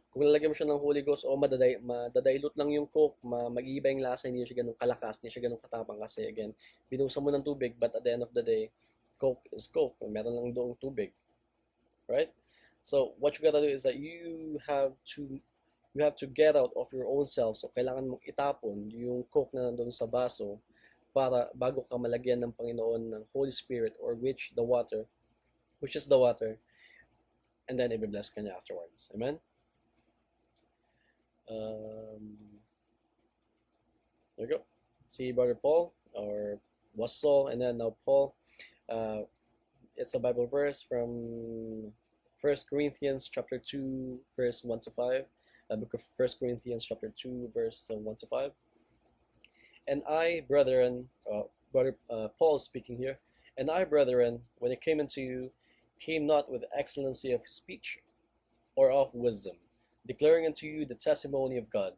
Kung lalagyan mo siya ng Holy Ghost, madadailute lang yung Coke, mag-iiba yung lasa, hindi siya ganun kalakas, hindi siya ganun katapang kasi, again, binuhusan mo ng tubig, but at the end of the day, Coke is Coke. Meron lang doong tubig. Right? So, what you gotta do is that you have to get out of your own self. So, kailangan mong itapon yung Coke na nandun sa baso para bago ka malagyan ng Panginoon ng Holy Spirit, or which is the water, and then i-bless ka niya afterwards. Amen? There you go. See Brother Paul, or was Saul, and then now Paul. It's a Bible verse from 1 Corinthians chapter 2, verse 1 to 5. Book of 1 Corinthians chapter 2, verse 1 to 5. And I, brethren, Paul speaking here, and I, brethren, when I came unto you, came not with excellency of speech or of wisdom, declaring unto you the testimony of God.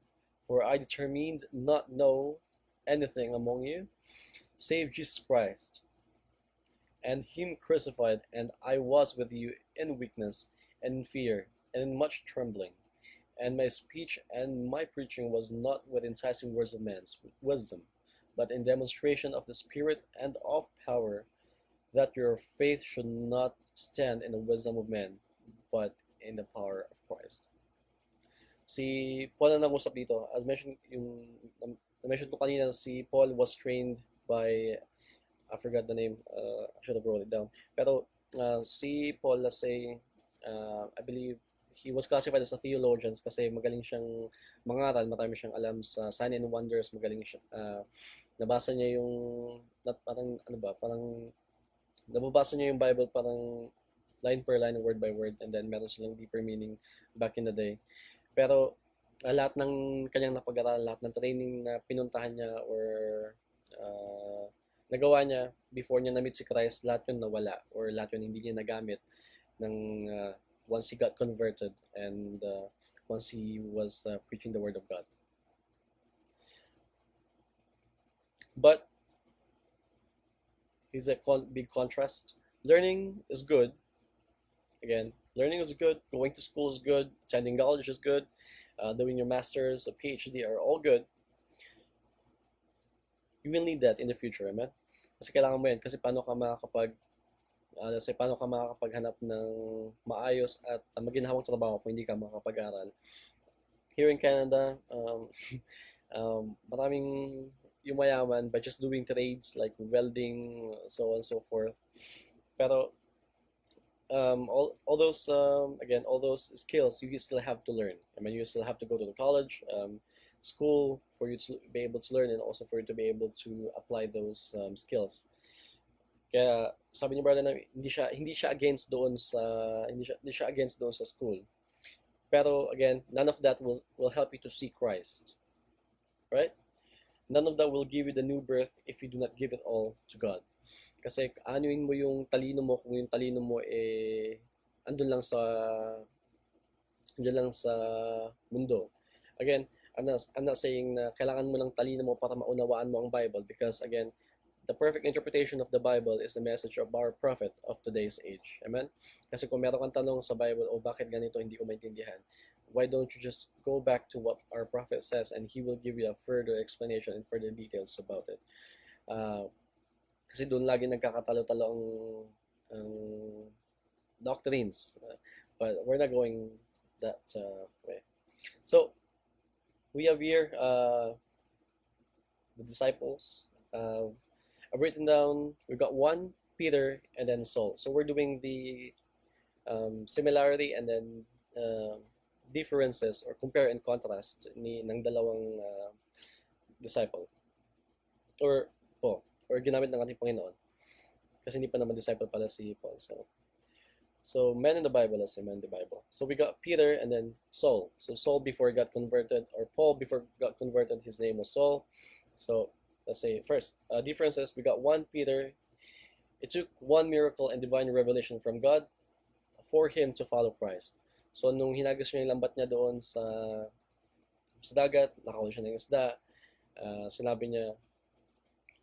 For I determined not know anything among you, save Jesus Christ, and him crucified, and I was with you in weakness, and in fear, and in much trembling. And my speech and my preaching was not with enticing words of man's wisdom, but in demonstration of the Spirit and of power, that your faith should not stand in the wisdom of men, but in the power of Christ. Si Paul na nag-usap dito. As mentioned, na-mention ko kanina, si Paul was trained by, I forgot the name, I should have wrote it down. Pero si Paul, let's say, I believe, he was classified as a theologian kasi magaling siyang mangaral, marami siyang alam sa sign and wonders, magaling siya. Nabasa niya yung, parang nababasa niya yung Bible parang line per line, word by word, and then meron silang deeper meaning back in the day. Pero lahat ng kanyang napag-aralan, lahat ng training na pinuntahan niya or nagawa niya before niya na-meet si Christ, lahat yun nawala, or lahat yun hindi niya nagamit ng once he got converted and once he was preaching the word of God. But here's a big contrast. Learning is good. Again, learning is good. Going to school is good. Attending college is good. Doing your master's, a PhD are all good. You will need that in the future, amen? Kasi kailangan mo yan. Kasi paano ka makakapaghanap ng maayos at maginhawang trabaho kung hindi ka makakapag-aral. Here in Canada, maraming yumayaman by just doing trades like welding, so on and so forth. Pero all those skills you still have to learn. I mean, you still have to go to the college, school for you to be able to learn, and also for you to be able to apply those skills. Kaya sabi ni brother na hindi siya against doon sa school. Pero again, none of that will help you to see Christ. Right? None of that will give you the new birth if you do not give it all to God. Kasi anuin mo yung talino mo kung yung talino mo andun lang sa mundo. Again, I'm not saying na kailangan mo ng talino mo para maunawaan mo ang Bible, because again, the perfect interpretation of the Bible is the message of our prophet of today's age. Amen? Kasi kung meron kang tanong sa Bible, bakit ganito, hindi ko maintindihan, why don't you just go back to what our prophet says, and he will give you a further explanation and further details about it. Kasi doon lagi nagkakatalo-talo ang doctrines. But we're not going that way. So, we have here the disciples. I've written down, we've got 1, Peter, and then Saul. So we're doing the similarity and then differences or compare and contrast ng dalawang disciple. Or ginamit ng ating Panginoon. Kasi hindi pa naman disciple pala si Paul. So men in the Bible, let's say men in the Bible. So we got Peter and then Saul. So Saul before he got converted, or Paul before he got converted, his name was Saul. So let's say first, differences, we got 1 Peter. It took 1 miracle and divine revelation from God for him to follow Christ. So nung hinagis niya yung lambat niya doon sa dagat, nakahuli siya ng isda, sinabi niya,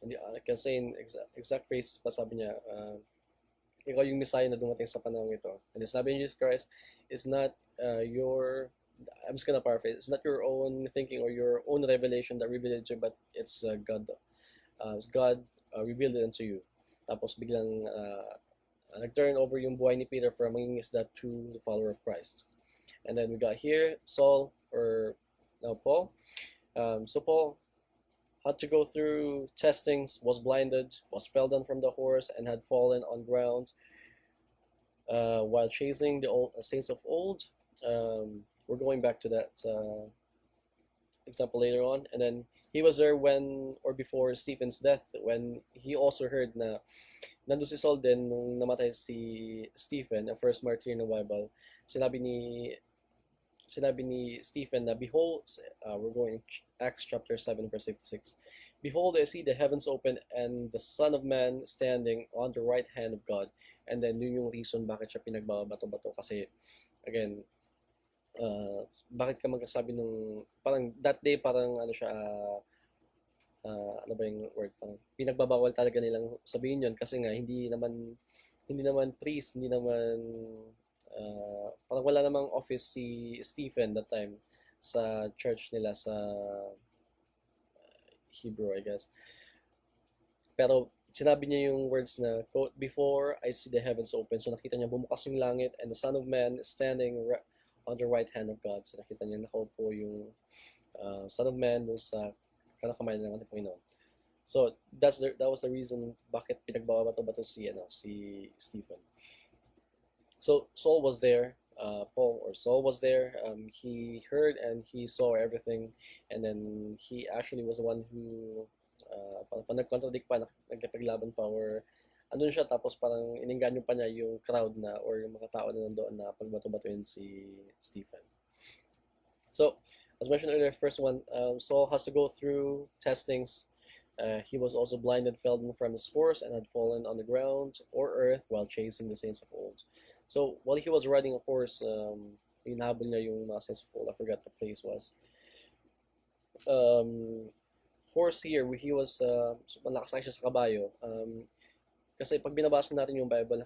I can say in exact phrase pa, sabi niya, ikaw yung Messiah na dumating sa panahon ito. And the sinabi ni Jesus Christ is not I'm just gonna paraphrase, it's not your own thinking or your own revelation that revealed it to you, but it's God. God revealed it unto you. Tapos biglang nag-turn over yung buhay ni Peter from maging isda to the follower of Christ. And then we got here Saul, or now Paul. So Paul had to go through testings, was blinded, was fell down from the horse, and had fallen on ground while chasing the saints of old. We're going back to that example later on. And then he was there when, or before Stephen's death, when he also heard na nandun si Saul din nung namatay si Stephen, the first martyr in the Bible. Sinabi ni Stephen na, behold, we're going Acts chapter 7 verse 56. Behold, I see the heavens open and the Son of Man standing on the right hand of God. And then yun yung reason bakit siya pinagbabato-bato, kasi again, bakit ka magkasabi nung parang that day, parang ano siya, ano ba yung word, parang pinagbabawal talaga nilang sabihin yun kasi nga hindi naman priest, hindi naman parang wala namang office si Stephen that time sa church nila sa Hebrew, I guess. Pero sinabi niya yung words na, quote, before I see the heavens open. So nakita niya bumukas yung langit and the Son of Man standing on the right hand of God. So nakita niya nakaupo yung Son of Man dun sa kanang-kamay ng ating Panginoon. So that was the reason bakit pinagbabato-bato si Stephen. So Saul was there, Saul was there. He heard and he saw everything, and then he actually was the one who nag-contradict pa, nagkipaglaban pa, or andun siya, tapos parang iningganyo pa niya yung crowd na, or yung mga tao na nandoon na pagbato-batuin si Stephen. So, as mentioned earlier, first one, Saul has to go through testings. He was also blinded, fell from his horse, and had fallen on the ground or earth while chasing the saints of old. So, while he was riding a horse, hinahabol niya yung mga saints of old. I forgot the place was. Horse here, he was, malakasakay siya sa kabayo. Kasi pag binabasa natin yung Bible,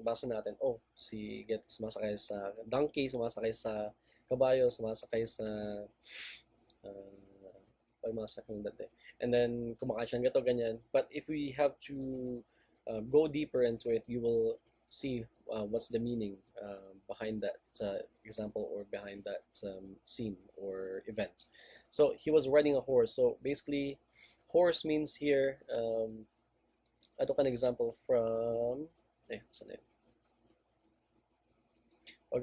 basa natin, si Get sumasakay sa donkey, sumasakay sa kabayo, sumasakay sa mga sakong dati. And then, kumakain siya ng gato, ganyan. But if we have to go deeper into it, you will see what's the meaning behind that example, or behind that scene or event. So he was riding a horse. So basically, horse means here, I took an example from, I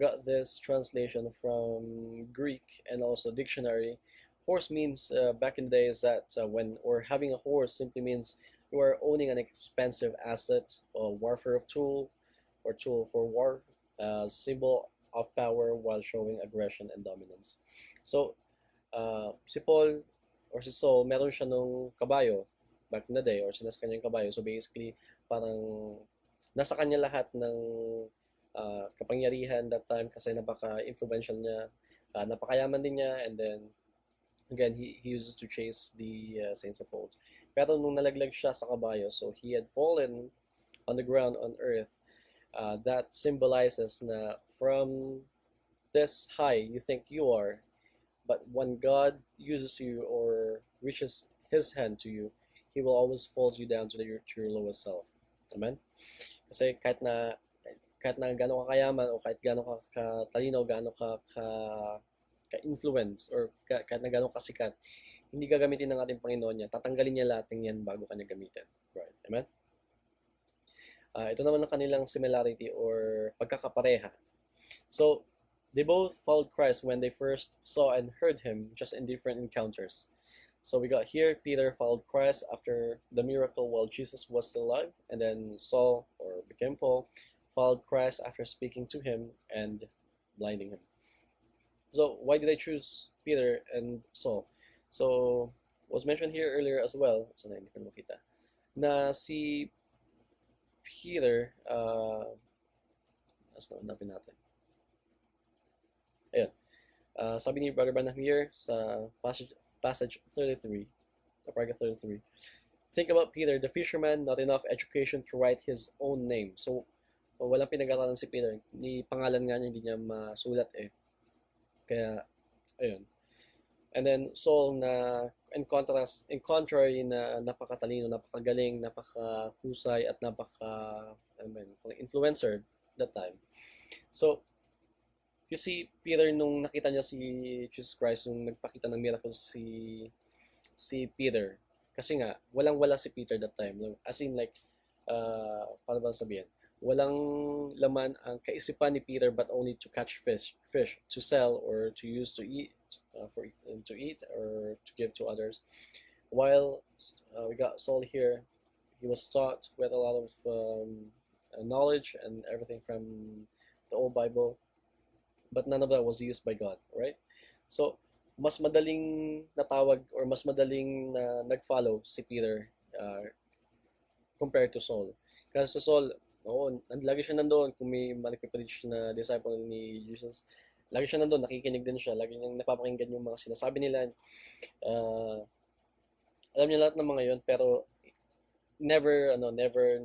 got this translation from Greek and also dictionary. Horse means back in the days that having a horse simply means you are owning an expensive asset, or warfare of tool, or tool for war, symbol of power while showing aggression and dominance. So, si Paul or si Saul, meron siya nung kabayo back in the day, or sinas kanya yung kabayo. So basically, parang nasa kanya lahat ng kapangyarihan that time, kasi napaka-influential niya, napakayaman din niya, and then again, he uses to chase the saints of old. Pero nung nalaglag siya sa kabayo, so he had fallen on the ground on earth. That symbolizes na from this high you think you are, but when God uses you or reaches his hand to you, He will always falls you down to your lowest self. Amen? Kasi kahit na gaano ka kayaman o kahit gaano ka katalino, gaano ka-influence or kahit na gaano kasikat, hindi gagamitin ng ating Panginoon niya. Tatanggalin niya lahat ng yan bago kanya gamitin. Right? Amen? Ito naman ang kanilang similarity or pagkakapareha. So, they both followed Christ when they first saw and heard him, just in different encounters. So we got here, Peter followed Christ after the miracle while Jesus was still alive, and then Saul, or became Paul, followed Christ after speaking to him and blinding him. So why did I choose Peter and Saul? So, was mentioned here earlier as well, so na hindi ko makita, na si Peter, hanapin natin. Ayun. Sabi ni Brother Branham here sa passage 33, paragraph 33. Think about Peter, the fisherman, not enough education to write his own name. So, walang pinag-aralan si Peter. Ni pangalan nga niya, hindi niya masulat eh. Kaya, ayun. And then Saul na in contrary na napakatalino, napakagaling, napakahusay at influencer that time. So, you see, Peter, nung nakita niya si Jesus Christ, nung nagpakita ng miracle si Peter, kasi nga, walang-wala si Peter that time. As in like, paano ba sabihin? Walang laman ang kaisipan ni Peter but only to catch fish to sell or to use to eat, to eat or to give to others. While we got Saul here, he was taught with a lot of knowledge and everything from the old Bible, but none of that was used by God, right? So, mas madaling natawag or mas madaling na nag-follow si Peter compared to Saul. Kasi sa Saul, lagi siya nandoon kung may nagpe-preach na disciple ni Jesus. Lagi siya nandoon, nakikinig din siya. Lagi niyang napapakinggan yung mga sinasabi nila. Alam niya lahat ng mga yon, pero never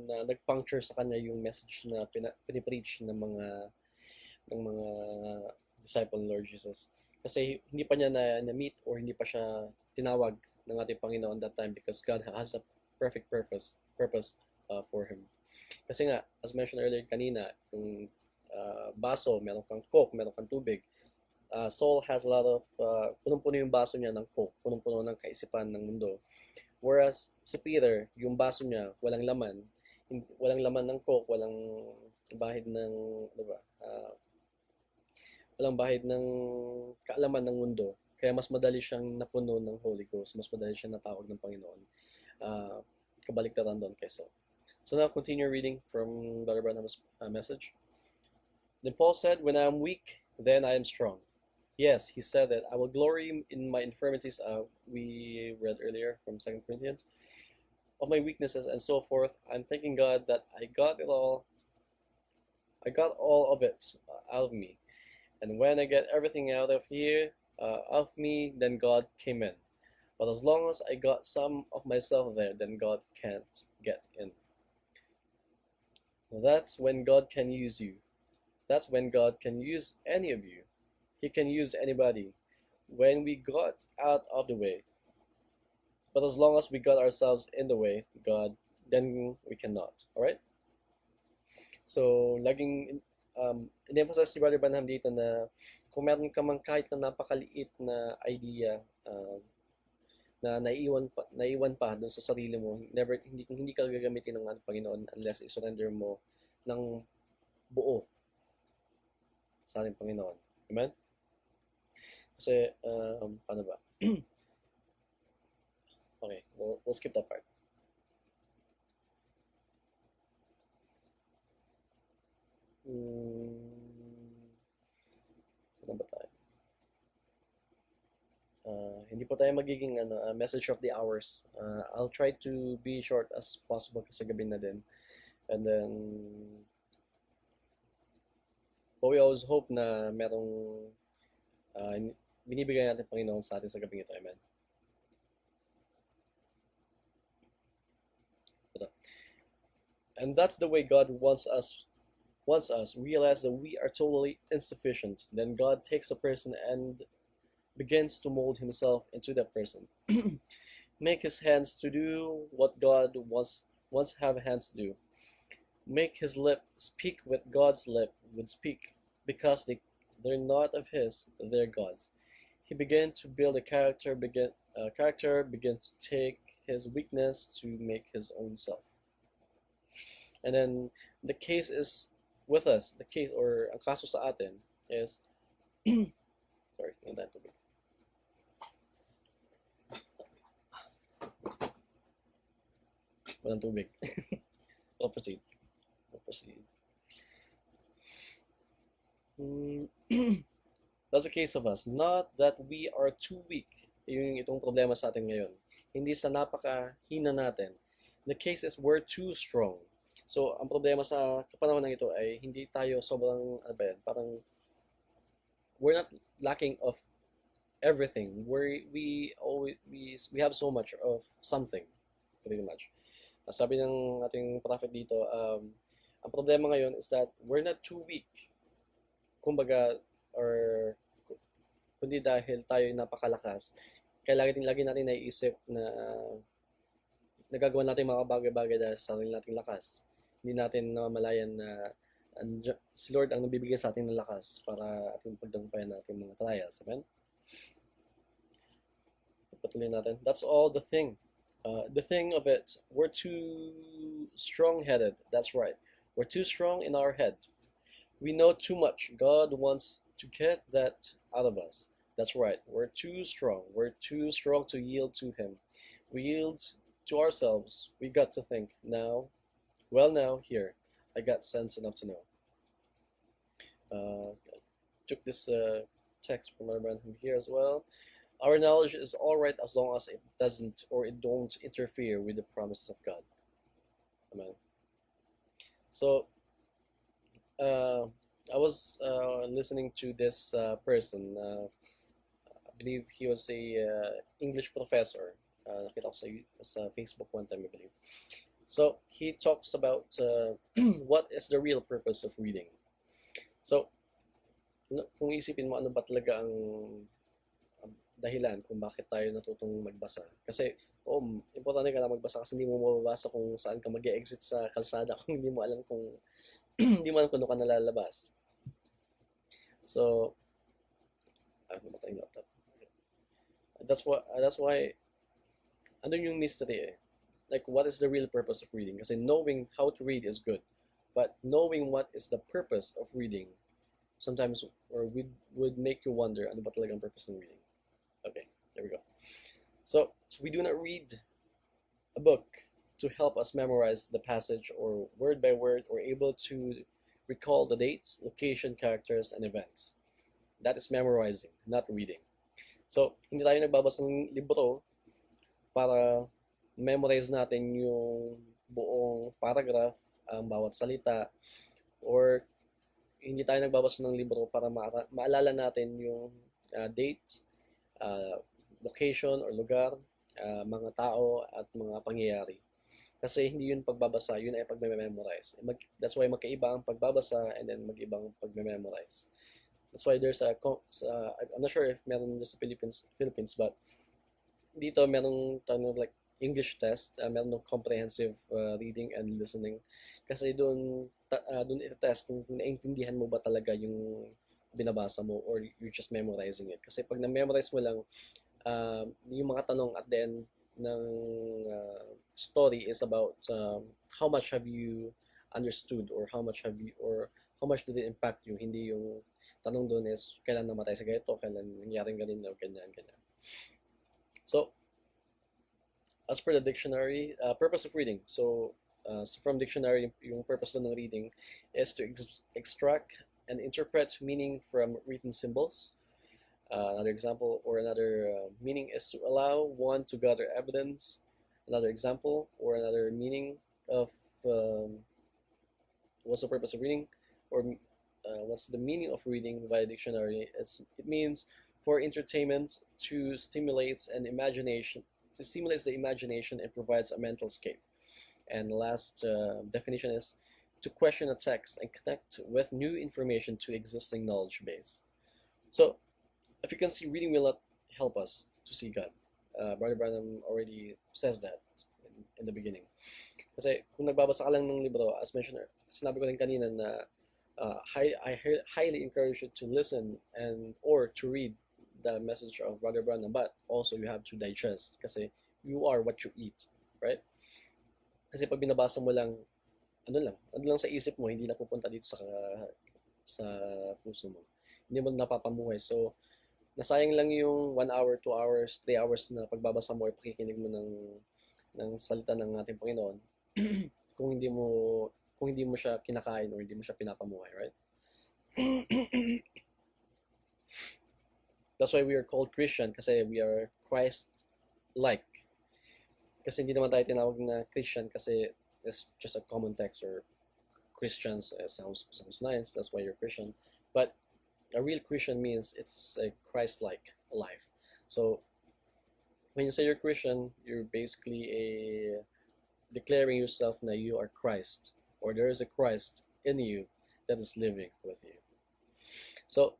na nag-puncture sa kanya yung message na pinipreach ng mga disciple ng Lord Jesus. Kasi hindi pa niya na-meet or hindi pa siya tinawag ng ating Panginoon that time because God has a perfect purpose for him. Kasi nga, as mentioned earlier kanina, yung baso, meron kang Coke, meron kang tubig. Saul has a lot of, punong-puno yung baso niya ng Coke, punong-puno ng kaisipan ng mundo. Whereas si Peter, yung baso niya, walang laman ng Coke, walang bahid ng, diba, walang bahid ng kaalaman ng mundo. Kaya mas madali siyang napuno ng Holy Ghost, mas madali siyang natawag ng Panginoon. Kabaliktaran doon kay Saul. So now continue reading from Brother Branham's message. Then Paul said, when I am weak, then I am strong. Yes, he said that I will glory in my infirmities. We read earlier from 2 Corinthians. Of my weaknesses and so forth. I'm thanking God that I got all of it out of me. And when I get everything out of me, then God came in. But as long as I got some of myself there, then God can't get in. That's when God can use you. That's when God can use any of you. He can use anybody. When we got out of the way. But as long as we got ourselves in the way, God, then we cannot. Alright? So, laging in-emphasize ni Brother Branham dito na kung meron ka man kahit na napakaliit na idea na naiwan pa doon sa sarili mo, hindi ka gagamitin ng ating Panginoon unless i-surrender mo ng buo sa ating Panginoon. Amen? Kasi, paano ba? Okay, we'll skip that part. Saan ba tayo? Hindi po tayo magiging message of the hours. I'll try to be short as possible kasi gabi na din. And then, but we always hope na merong binibigay natin Panginoon sa atin sa gabing ito. Amen. And that's the way God wants us realize that we are totally insufficient. Then God takes a person and begins to mold himself into that person. Make his hands to do what God wants have hands to do. Make his lip speak with God's lip would speak, because they're not of his, they're God's. He began to build a character begins to take his weakness to make his own self. And then the case is with us. The case or ang kaso sa atin is sorry, not that to be. Walang tubig. I'll proceed. That's a case of us. Not that we are too weak. Yung itong problema sa atin ngayon. Hindi sa napakahina natin. The case is we're too strong. So, ang problema sa kapanahon ng ito ay hindi tayo sobrang, ano ba yan, parang we're not lacking of everything. We have so much of something, pretty much. Sabi ng ating prophet dito, ang problema ngayon is that we're not too weak. Kumbaga, or kundi dahil tayo napakalakas, kaya lagi natin naiisip na nagagawa natin mga bagay-bagay dahil sa sarili nating lakas. Hindi natin namamalayan na si Lord ang nabibigay sa atin ng lakas para ating pagdampayan natin mga trials. Amen? Patuloy natin. That's all the thing. The thing of it, we're too strong-headed. That's right. We're too strong in our head. We know too much. God wants to get that out of us. That's right. We're too strong. We're too strong to yield to Him. We yield to ourselves. We got to think now. Well, now here, I got sense enough to know. Took this text from our brand from here as well. Our knowledge is all right as long as it doesn't or it don't interfere with the promises of God. Amen. So, I was listening to this person. I believe he was a English professor. Nakita ko sa Facebook one time, I believe. So, he talks about what is the real purpose of reading. So, kung isipin mo ano ba talaga ang dahilan kung bakit tayo natutong magbasa. Kasi, importante ka na magbasa kasi hindi mo mababasa kung saan ka mag-exit sa kalsada kung hindi mo alam kung hindi mo alam kung ano ka nalalabas. So, namatay yung laptop. That's why, ano yung mystery eh? Like, what is the real purpose of reading? Kasi knowing how to read is good. But knowing what is the purpose of reading, sometimes or would make you wonder, ano ba talaga ang purpose ng reading? Okay, there we go. So we do not read a book to help us memorize the passage or word by word or able to recall the dates, location, characters, and events. That is memorizing, not reading. So, hindi tayo nagbabasa ng libro para memorize natin yung buong paragraph, ang bawat salita, or hindi tayo nagbabasa ng libro para maalala natin yung dates, location or lugar, mga tao at mga pangyayari. Kasi hindi yun pagbabasa, yun ay pagme-memorize. That's why magkaiba ang pagbabasa and then mag-ibang pagme-memorize. That's why there's I'm not sure if meron sa Philippines, but dito merong like English test, meron ng comprehensive reading and listening. Kasi doon ito-test kung naiintindihan mo ba talaga yung binabasa mo or you're just memorizing it. Kasi pag na-memorize mo lang, yung mga tanong at the end ng story is about how much have you understood or how much did it impact you. Hindi yung tanong doon is kailan namatay sa ganito, kailan nangyaring ganito, ganyan. So, as per the dictionary, purpose of reading. So from dictionary, yung purpose ng reading is to extract and interpret meaning from written symbols. Another example or another meaning is to allow one to gather evidence. Another example or another meaning of what's the purpose of reading or what's the meaning of reading by dictionary? It means for entertainment, to stimulate the imagination and provides a mental escape. And the last definition is to question a text and connect with new information to existing knowledge base. So, if you can see, reading will not help us to see God. Brother Branham already says that in the beginning. Kasi kung nagbabasa ka lang ng libro, as mentioned, sinabi ko rin kanina na highly encourage you to listen or to read the message of Brother Branham, but also you have to digest kasi you are what you eat, right? Kasi pag binabasa mo lang, ano lang sa isip mo, hindi na pupunta dito sa puso mo. Hindi mo napapamuhay. So, nasayang lang yung 1 hour, 2 hours, 3 hours na pagbabasa mo or pakikinig mo ng salita ng ating Panginoon kung hindi mo siya kinakain or hindi mo siya pinapamuhay, right? That's why we are called Christian kasi we are Christ-like. Kasi hindi naman tayo tinawag na Christian kasi it's just a common text or Christians sounds nice, that's why you're Christian. But a real Christian means it's a Christ-like life. So when you say you're Christian, you're basically declaring yourself that you are Christ, or there is a Christ in you that is living with you. So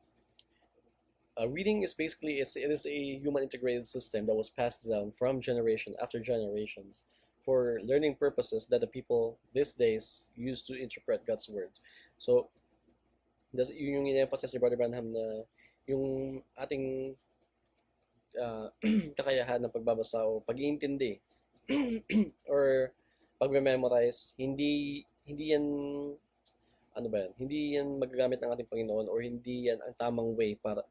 reading is basically it is a human integrated system that was passed down from generation after generations for learning purposes that the people these days use to interpret God's word. So yun yung in-emphasize ni Brother Branham na yung ating kakayahan ng pagbabasa o pag-iintindi or pagme-memorize, hindi yan hindi yan magagamit ng ating Panginoon or hindi yan ang tamang way para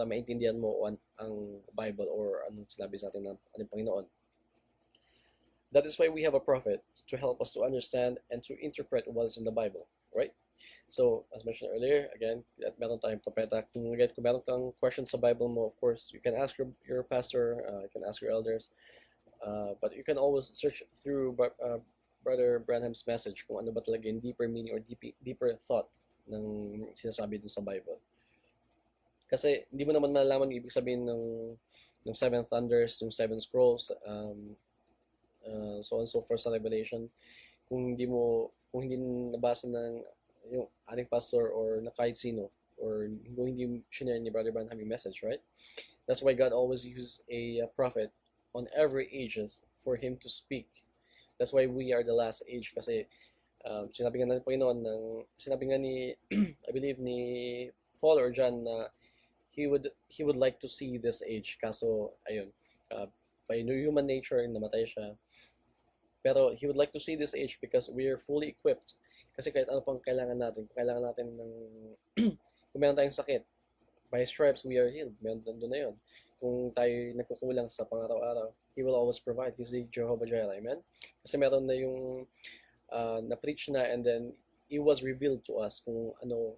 maintindihan mo ang Bible or anong sinabi sa atin ng ating Panginoon. That is why we have a prophet to help us to understand and to interpret what is in the Bible, right? So, as mentioned earlier, again, meron tayong propeta. Kung meron kang questions sa Bible mo, of course, you can ask your pastor, you can ask your elders, but you can always search through Brother Branham's message kung ano ba talaga yung deeper meaning or deeper thought ng sinasabi dun sa Bible. Kasi hindi mo naman malalaman yung ibig sabihin ng seven thunders, yung seven scrolls, so on and so forth sa Revelation kung hindi nabasa ng yung ating pastor or na kahit sino or kung hindi shinare ni Brother Branham yung message, right? That's why God always uses a prophet on every ages for him to speak. That's why we are the last age kasi sinabi nga ng Panginoon sinabi nga ni I believe ni Paul or John na he would like to see this age kaso ayun by human nature namatay siya, pero he would like to see this age because we are fully equipped kasi kahit ano pang kailangan natin ng kung meron tayong sakit, by stripes we are healed, meron doon na yun. Kung tayo nagkukulang sa pang-araw-araw, he will always provide. He's the Jehovah Jireh, amen? Kasi meron na yung na-preach na and then it was revealed to us kung ano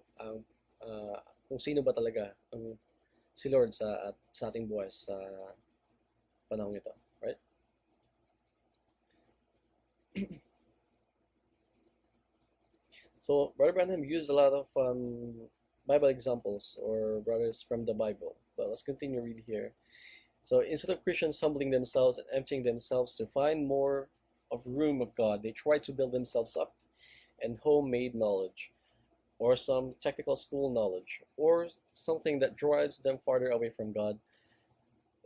kung sino ba talaga ang si Lord sa ating buhay sa panahon ito, right? So Brother Branham used a lot of Bible examples or brothers from the Bible. But let's continue read here. So instead of Christians humbling themselves and emptying themselves to find more of room of God, they try to build themselves up in homemade knowledge, or some technical school knowledge, or something that drives them farther away from God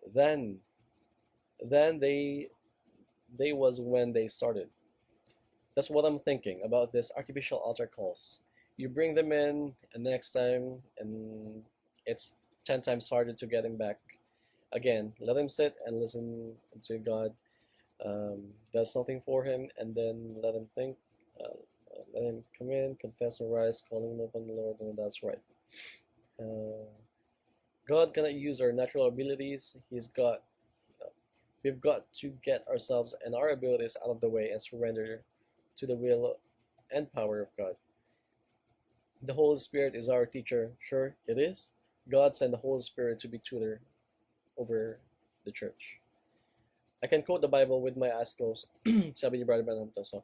than they was when they started. That's what I'm thinking about this artificial altar calls. You bring them in, and next time, and it's 10 times harder to get him back. Again, let him sit and listen to God. Does something for him, and then let him think. Let him come in, confess and rise, calling upon the Lord, and that's right. God cannot use our natural abilities. We've got to get ourselves and our abilities out of the way and surrender to the will and power of God. The Holy Spirit is our teacher. Sure, it is. God sent the Holy Spirit to be tutor over the church. I can quote the Bible with my eyes closed. Sabi ni Brother Branham to. So,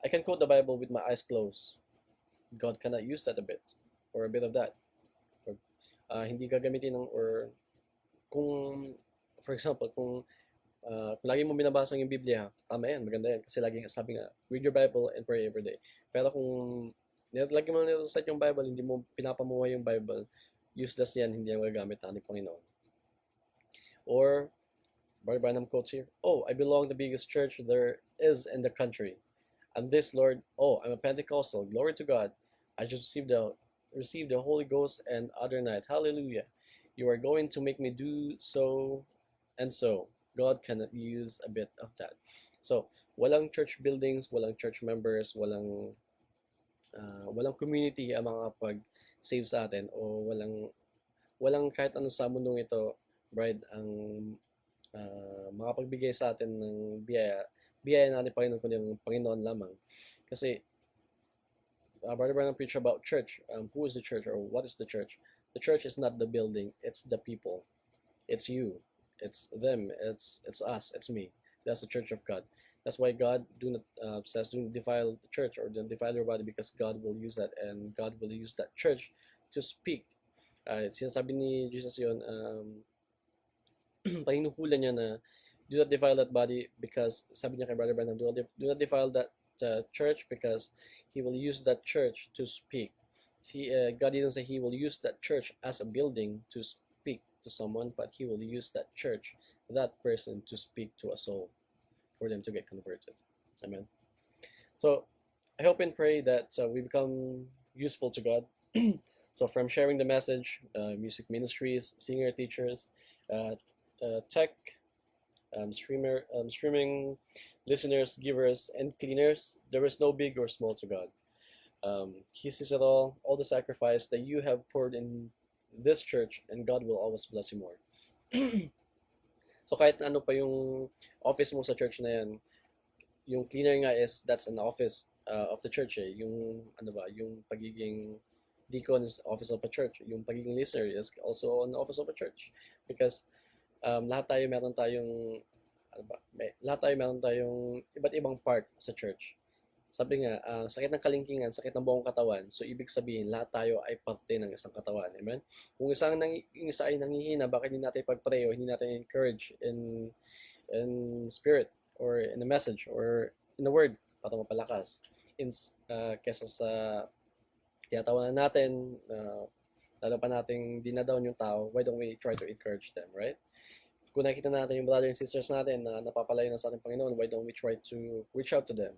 I can quote the Bible with my eyes closed. God cannot use that a bit or a bit of that. Hindi gagamitin or kung, for example, kung lagi mo binabasa yung Biblia, tama yan, maganda yan. Kasi lagi sabi nga, read your Bible and pray every day. Pero kung lagi mo nilalasan yung Bible, hindi mo pinapamuhay yung Bible, useless yan, hindi yan magagamit ng ating Panginoon. Or, Brother Branham quotes here, "Oh, I belong to the biggest church there is in the country. I'm this, Lord. Oh, I'm a Pentecostal. Glory to God. I just received the Holy Ghost and other night. Hallelujah. You are going to make me do so and so. God cannot use a bit of that." So, walang church buildings, walang church members, walang community ang makakapag-save sa atin, o walang kahit ano sa mundong ito, bride, ang makapagbigay sa atin ng biyaya natin Panginoon, kundi ang Panginoon lamang. Kasi Brother Branham preach about church. Who is the church, or what is the church? The church is not the building, it's the people. It's you, it's them, it's us, it's me. That's the church of God. That's why God says do not defile the church, or don't defile your body, because God will use that, and God will use that church to speak. Sinasabi ni Jesus yun, paninuhulan niya na do not defile that body, because sabi niya kay Brother Branham, do not defile that church, because he will use that church to speak. God didn't say he will use that church as a building to speak to someone, but he will use that church, that person, to speak to a soul, for them to get converted. Amen. So I hope and pray that we become useful to God. So from sharing the message, music ministries, singer teachers, tech, streaming listeners, givers, and cleaners, there is no big or small to God. He sees it all the sacrifice that you have poured in this church, and God will always bless you more. So kahit ano pa yung office mo sa church na yan, yung cleaner nga that's an office of the church eh. Yung yung pagiging deacon is office of a church. Yung pagiging listener is also an office of a church. Because lahat tayo meron tayong iba't ibang part sa church. Sabi nga, sakit ng kalingkingan, sakit ng buong katawan. So, ibig sabihin, lahat tayo ay parte ng isang katawan. Amen? Kung isa ay nangihina, bakit hindi natin pag-pray o hindi natin encourage in spirit, or in a message, or in the word, para mapalakas? Kesa sa tinatawanan natin, lalo pa nating dinadown yung tao, why don't we try to encourage them, right? Kung nakita natin yung brother and sisters natin na napapalayo na sa ating Panginoon, why don't we try to reach out to them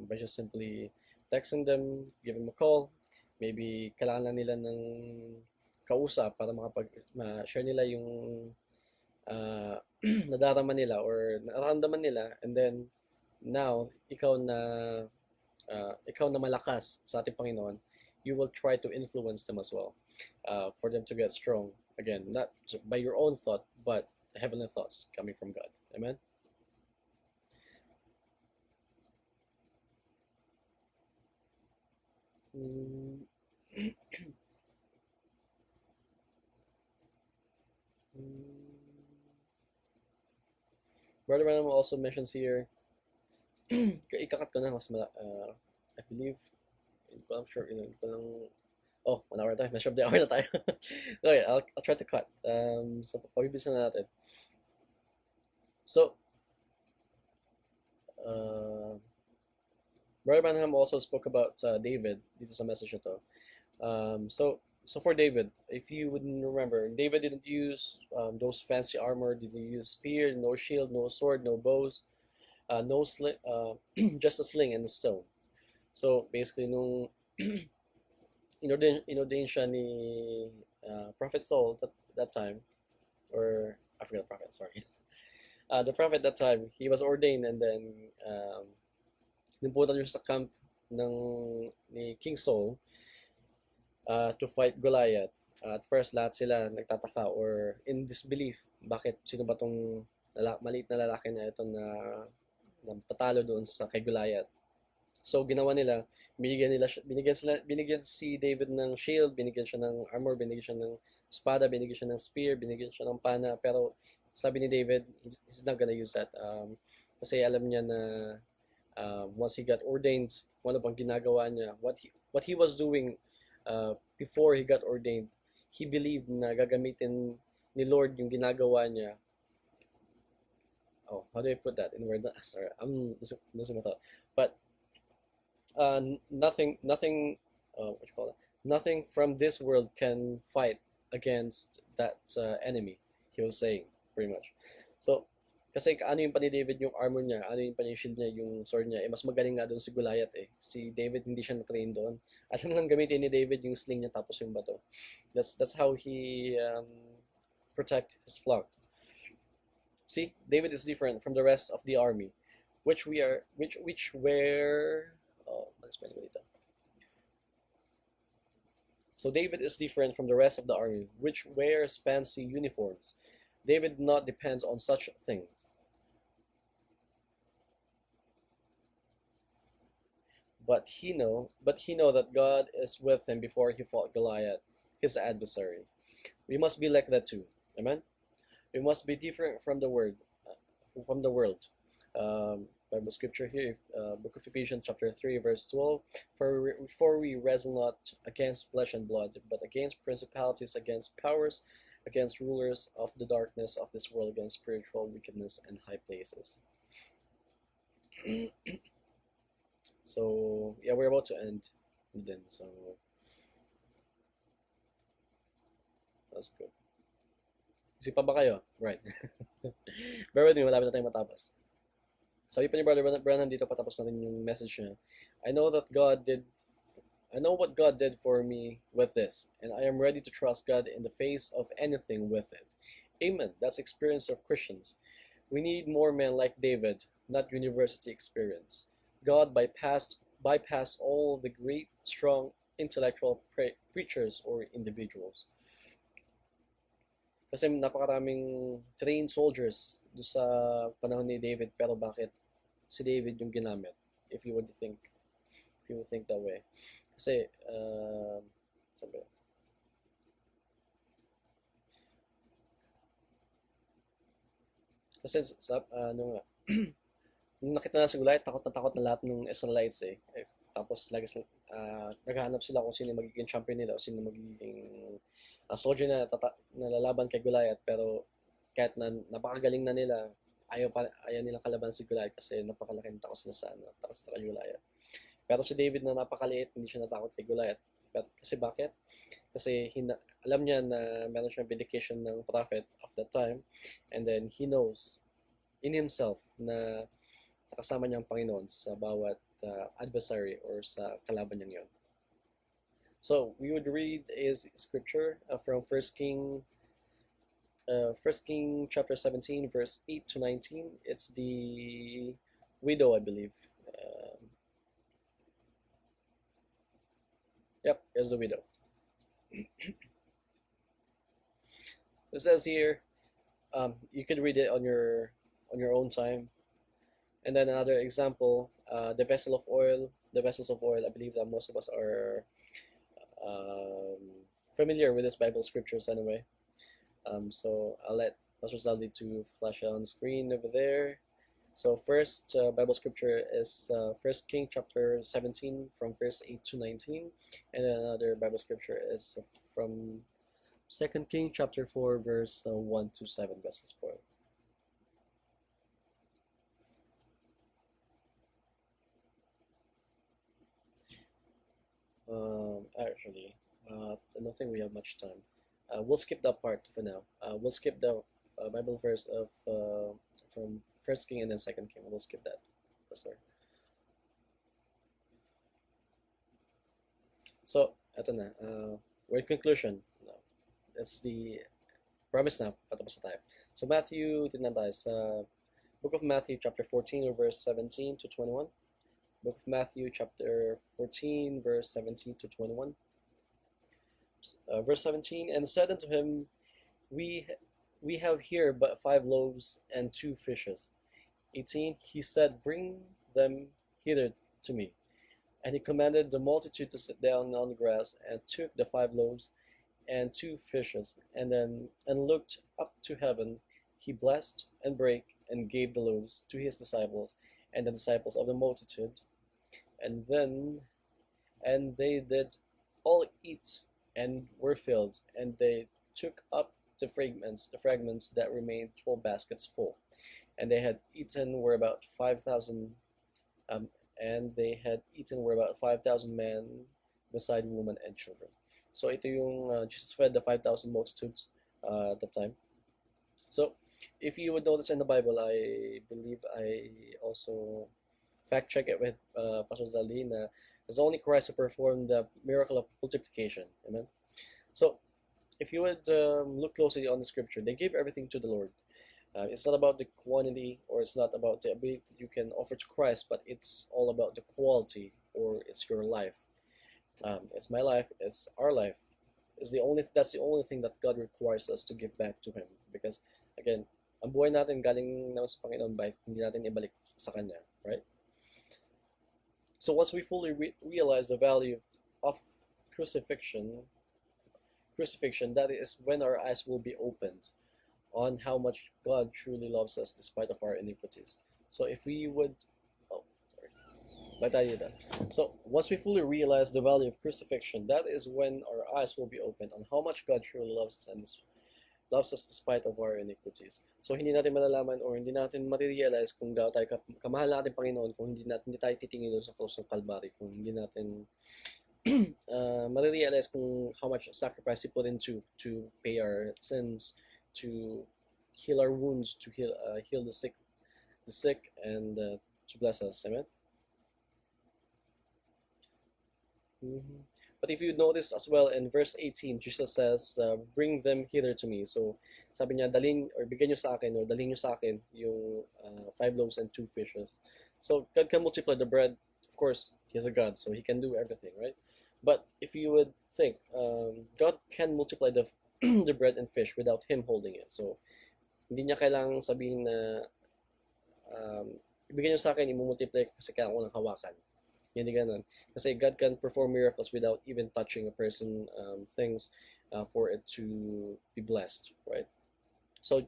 by just simply texting them, give them a call. Maybe kailangan nila ng kausap para ma-share nila yung nadarama nila or nararamdaman nila, and then now ikaw na malakas sa ating Panginoon, you will try to influence them as well, for them to get strong again, not by your own thought, but heavenly thoughts coming from God. Amen. Brother Branham also mentions here, ikakat ko na, I believe, I'm sure, oh, 1 hour tayo. Measure of the hour na tayo. Okay, I'll try to cut. So, pabibisan na natin. So, Brother Branham also spoke about David dito sa message na to. So for David, if you wouldn't remember, David didn't use those fancy armor, didn't use spear, no shield, no sword, no bows, no sling, just a sling and a stone. So basically, nung inordain siya ni Prophet Saul that time, or I forgot the prophet, sorry. The prophet that time, he was ordained, and then nimputan siya sa camp ni King Saul to fight Goliath. At first, lahat sila nagtataka or in disbelief. Bakit? Sino ba tong maliit na lalaki na ito na patalo doon sa kay Goliath? So, ginawa nila, binigyan si David ng shield, binigyan siya ng armor, binigyan siya ng espada, binigyan siya ng spear, binigyan siya ng pana. Pero, sabi ni David, he's not gonna use that. Kasi alam niya na once he got ordained, kung ano bang ginagawa niya, what he was doing before he got ordained, he believed na gagamitin ni Lord yung ginagawa niya. Oh, how do I put that in words? Sorry, I'm losing my thought. But nothing from this world can fight against that enemy, he was saying, pretty much. So Kasi ano yung pa ni David yung armor niya, ano yung pa yung shield niya, yung sword niya, mas magaling nga doon si Goliath eh. Si David hindi siya na-train doon. Alam lang gamitin ni David yung sling niya tapos yung bato. That's how he protect his flock. See, David is different from the rest of the army, which were let's spell it. So David is different from the rest of the army, which wears fancy uniforms. David not depends on such things. But he know that God is with him before he fought Goliath, his adversary. We must be like that too. Amen. We must be different from the world. Bible scripture here, Book of Ephesians, chapter 3, verse 12. For we wrestle not against flesh and blood, but against principalities, against powers, against rulers of the darkness of this world, against spiritual wickedness in high places. So, yeah, we're about to end then. So, that's good. Isip pa ba kayo? Right. Bear with me, malapit na tayong matapos. Sabi pa ni Brother Branham dito, patapos na rin yung message niya. I know what God did for me with this, and I am ready to trust God in the face of anything with it. Amen. That's experience of Christians. We need more men like David, not university experience. God bypassed all the great, strong, intellectual preachers or individuals. Kasi napakaraming trained soldiers doon sa panahon ni David, pero bakit si David yung ginamit? If you would think that way. Kasi, sabi, kasi ano nga, nung nakita na si Goliath, takot na lahat ng Israelites eh. Tapos naghahanap sila kung sino magiging champion nila o sino magiging soldier na lalaban kay Goliath, pero kahit na napakagaling na nila, ayaw nila kalaban si Goliath kasi napakalaking takot sila sa kay Goliath. Pero si David na napakaliit, hindi siya natakot kay Goliath. Kasi bakit? Kasi alam niya na meron siyang vindication ng prophet of that time, and then he knows in himself na nakasama niya ang Panginoon sa bawat adversary or sa kalaban niya yun. So we would read is scripture from 1 King chapter 17 verse 8 to 19. It's the widow, I believe. Yep, it's the widow. It says here, you can read it on your own time. And then another example, the vessels of oil. I believe that most of us are familiar with this Bible scriptures anyway. So I'll let Pastor Zaldi to flash it on screen over there. So first Bible scripture is 1 King chapter 17 from verse 8 to 19. And then another Bible scripture is from 2 King chapter 4 verse 1 to 7 vessels of oil. Actually, I don't think we have much time. We'll skip that part for now. We'll skip the Bible verse of from First King and then Second King. We'll skip that. Sorry. So, eto na. Word conclusion. No. That's the promise na. Patapos na tayo. So, Matthew, tignan tayo sa Book of Matthew, chapter 14, verse 17 to 21. Book of Matthew, chapter 14, verse 17 to 21. Verse 17, and said unto him, We have here but 5 loaves and 2 fishes. 18, he said, Bring them hither to me. And he commanded the multitude to sit down on the grass, and took the 5 loaves and 2 fishes, and looked up to heaven. He blessed and brake and gave the loaves to his disciples and the disciples of the multitude. And they did all eat and were filled, and they took up the fragments that remained 12 baskets full. And they had eaten were about 5,000 men beside women and children. So ito yung Jesus fed the 5,000 multitudes at the time. So If you would notice in the Bible, I believe I also fact check it with Pastor Zali na it's only Christ who performed the miracle of multiplication. Amen. So if you would look closely on the scripture, they gave everything to the Lord. It's not about the quantity, or it's not about the ability that you can offer to Christ, but it's all about the quality, or it's your life. It's my life, it's our life. That's the only thing that God requires us to give back to Him. Because again, ang buhay natin galing naman sa Panginoon, bakit hindi natin ibalik sa Kanya, right? So once we fully realize the value of crucifixion, that is when our eyes will be opened on how much God truly loves us despite of our iniquities. So if we would, oh, sorry, ba't tayo dito? So once we fully realize the value of crucifixion, that is when our eyes will be opened on how much God truly loves us and loves us despite of our iniquities. So hindi natin malalaman or hindi natin ma-realize kung gaano tayo kamahal natin Panginoon kung hindi tayo titingin doon sa cross ng Calvary, kung hindi natin ma-realize kung how much sacrifice He put into to pay our sins, to heal our wounds, to heal the sick, and to bless us. Amen. But if you notice as well in verse 18, Jesus says, "Bring them hither to me." So sabi niya, bigyan niyo sa akin, or dalhin niyo sa akin yung 5 loaves and 2 fishes. So God can multiply the bread. Of course, He's a God, so He can do everything, right? But if you would think, God can multiply the the bread and fish without Him holding it. So hindi niya kailangang sabihin na ibigay niyo sa akin, imumultiply kasi kailangan ko ng hawakan. Hindi ganun. Kasi God can perform miracles without even touching a person, things, for it to be blessed, right? So,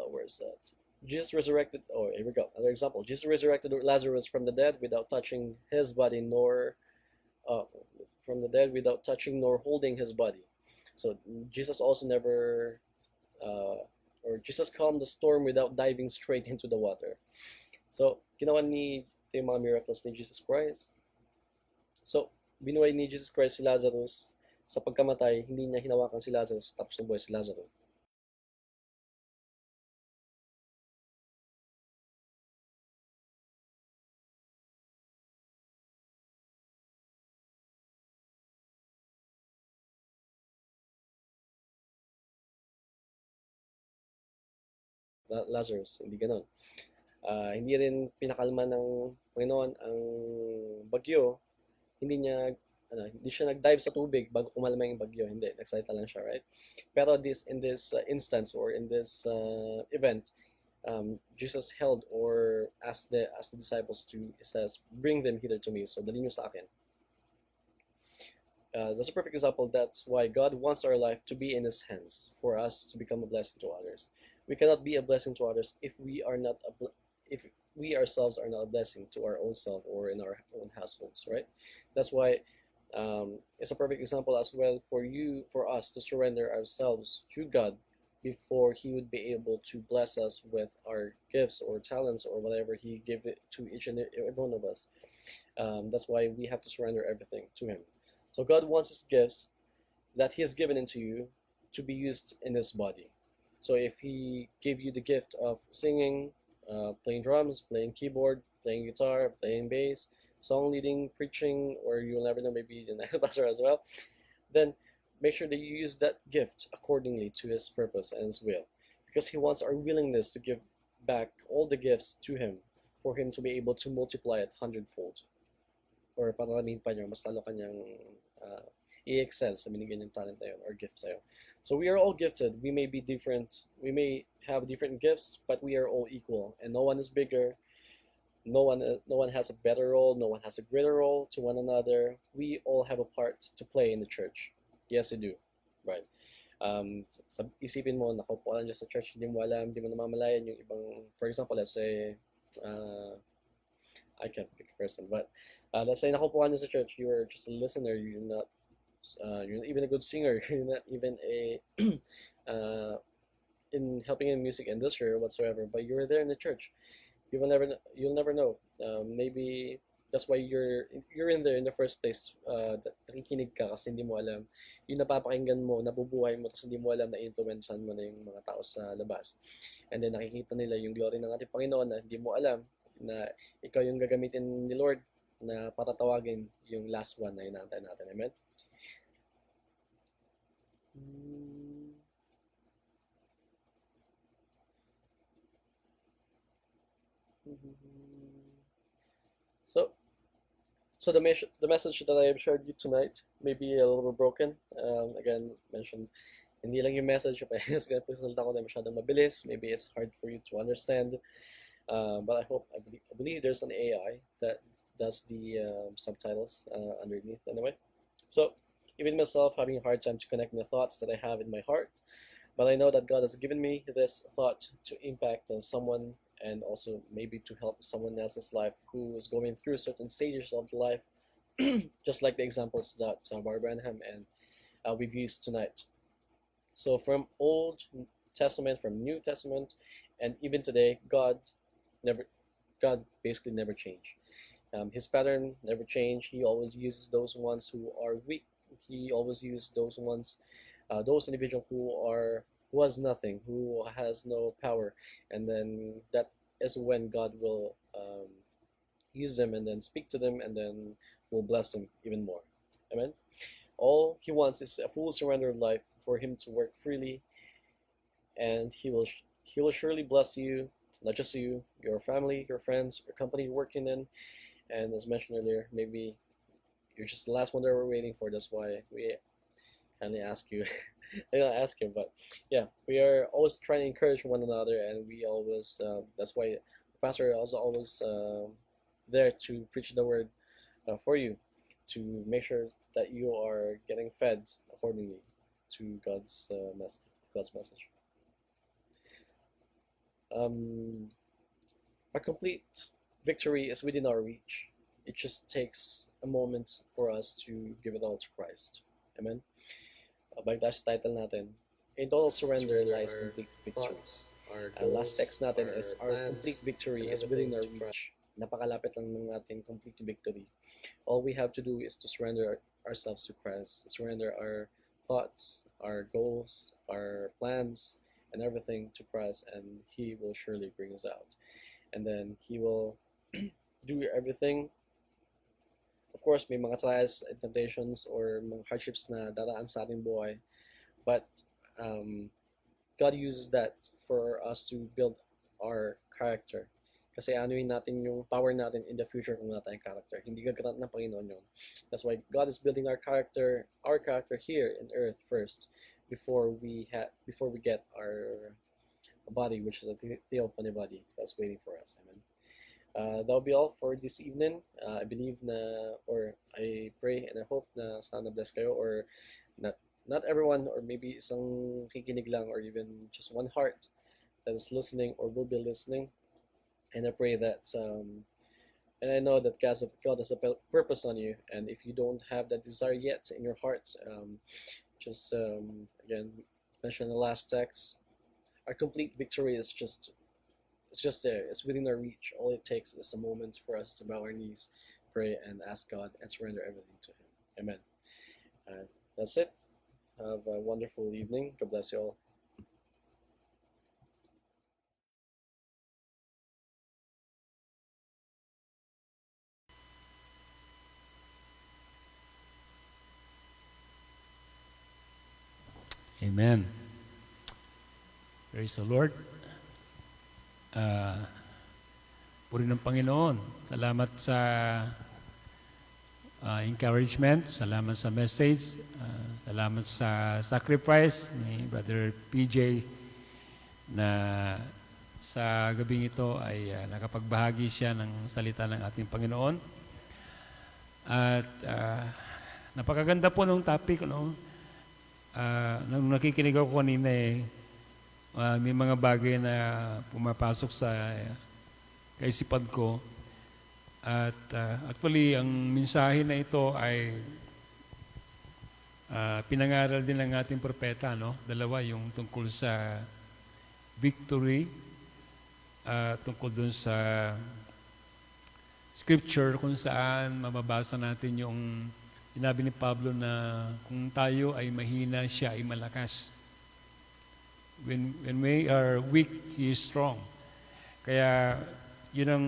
where is that? Jesus resurrected, oh, here we go. Another example. Jesus resurrected Lazarus from the dead without touching his body, without touching nor holding his body. So, Jesus also never, or Jesus calmed the storm without diving straight into the water. So, ginawa ito yung mga miracles ni Jesus Christ. So, binuhay ni Jesus Christ si Lazarus. Sa pagkamatay, hindi niya hinawakan si Lazarus tapos nabuhay si Lazarus. Lazarus, hindi ganon. Hindi rin pinakalma ng Panginoon ang bagyo. Hindi siya nag-dive sa tubig bago kumalma yung bagyo. Hindi, nagsalita lang siya, right? Pero in this instance, or in this event, Jesus held or asked the disciples to, it says, "Bring them hither to me." So, dalhin niyo sa akin. That's a perfect example. That's why God wants our life to be in His hands, for us to become a blessing to others. We cannot be a blessing to others if we ourselves are not a blessing to our own self or in our own households, right? That's why it's a perfect example as well for us to surrender ourselves to God before He would be able to bless us with our gifts or talents or whatever He gave it to each and every one of us. That's why we have to surrender everything to Him. So God wants His gifts that He has given into you to be used in His body. So if He gave you the gift of singing, playing drums, playing keyboard, playing guitar, playing bass, song leading, preaching, or you'll never know, maybe the next pastor as well, then make sure that you use that gift accordingly to His purpose and His will. Because He wants our willingness to give back all the gifts to Him for Him to be able to multiply it 100-fold. Or paralamin pa niya, mas lalo kanyang i-excel sa binigyan niyang talent na yun or gift sa'yo. So we are all gifted. We may be different. We may have different gifts, but we are all equal. And no one is bigger. No one has a better role. No one has a greater role to one another. We all have a part to play in the church. Yes, we do. Right. Isipin mo, nakaupo lang dyan sa church, hindi mo alam, hindi mo namamalayan yung ibang, for example, let's say, I can't pick a person, but let's say nakaupo ka dyan sa church, you're just a listener, you're not even a good singer, you're not even in helping in music industry or whatsoever, but you're there in the church. You'll never know. Maybe That's why you're in there in the first place. Nakikinig ka kasi hindi mo alam. Yung napapakinggan mo, nabubuhay mo, tapos hindi mo alam na influencean mo na yung mga tao sa labas. And then nakikita nila yung glory ng ating Panginoon na hindi mo alam na ikaw yung gagamitin ni Lord na patatawagin yung last one na inaantay natin. Amen? So, so the message that I have shared you tonight may be a little bit broken. Again, mentioned, hindi lang yung message, pagsalita ko na masyadong mabilis. Maybe it's hard for you to understand. But I believe there's an AI that does the subtitles underneath anyway. So, even myself having a hard time to connect the thoughts that I have in my heart, but I know that God has given me this thought to impact someone and also maybe to help someone else's life who is going through certain stages of life, just like the examples that Barbara Branham and we've used tonight. So from Old Testament, from New Testament, and even today, God basically never changed. His pattern never changed. He always uses those ones who are weak. He always uses those ones, those individuals who has nothing, who has no power, and then that is when God will use them and then speak to them and then will bless them even more. Amen. All He wants is a full surrender of life for Him to work freely, and He will surely bless you, not just you, your family, your friends, your company you're working in, and as mentioned earlier, maybe you're just the last one that we're waiting for. That's why we kindly ask you. I don't ask him, but yeah, we are always trying to encourage one another, and we always. That's why the pastor is always there to preach the word for you, to make sure that you are getting fed accordingly to God's message. God's message. Our complete victory is within our reach. It just takes a moment for us to give it all to Christ. Amen. Balik tayo sa title natin. In total surrender lies complete victory. Ang last text natin is our complete victory is within our reach. Napakalapit lang ng ating complete victory. All we have to do is to surrender ourselves to Christ. Surrender our thoughts, our goals, our plans, and everything to Christ, and He will surely bring us out. And then He will do everything. Of course, may mga trials and temptations or mga hardships na daraan sa ating buhay. But God uses that for us to build our character. Kasi anuin natin yung power natin in the future kung wala tayong character. Hindi gaganap ng Panginoon yun. That's why God is building our character here in earth first before we get our body, which is a theophany body that's waiting for us. Amen. That'll be all for this evening. I believe or I pray and I hope na sana bless kayo, or not everyone, or maybe isang kikinig lang, or even just one heart that is listening or will be listening. And I pray that, and I know that God has a purpose on you, and if you don't have that desire yet in your heart, just again, mention the last text, our complete victory is just there. It's within our reach. All it takes is a moment for us to bow our knees, pray, and ask God and surrender everything to Him. Amen. That's it. Have a wonderful evening. God bless you all. Amen. Praise the Lord. Puri ng Panginoon. Salamat sa encouragement. Salamat sa message. Salamat sa sacrifice ni Brother PJ na sa gabing ito ay nakapagbahagi siya ng salita ng ating Panginoon. At napakaganda po ng topic, no? Nung nakikinig ako kanina may mga bagay na pumapasok sa kaisipan ko. At actually, ang mensahe na ito ay pinangaral din ng ating propeta, no? Dalawa, yung tungkol sa victory, tungkol dun sa scripture kung saan mababasa natin yung sinabi ni Pablo na kung tayo ay mahina, siya ay malakas. When we are weak, He is strong. Kaya yun ang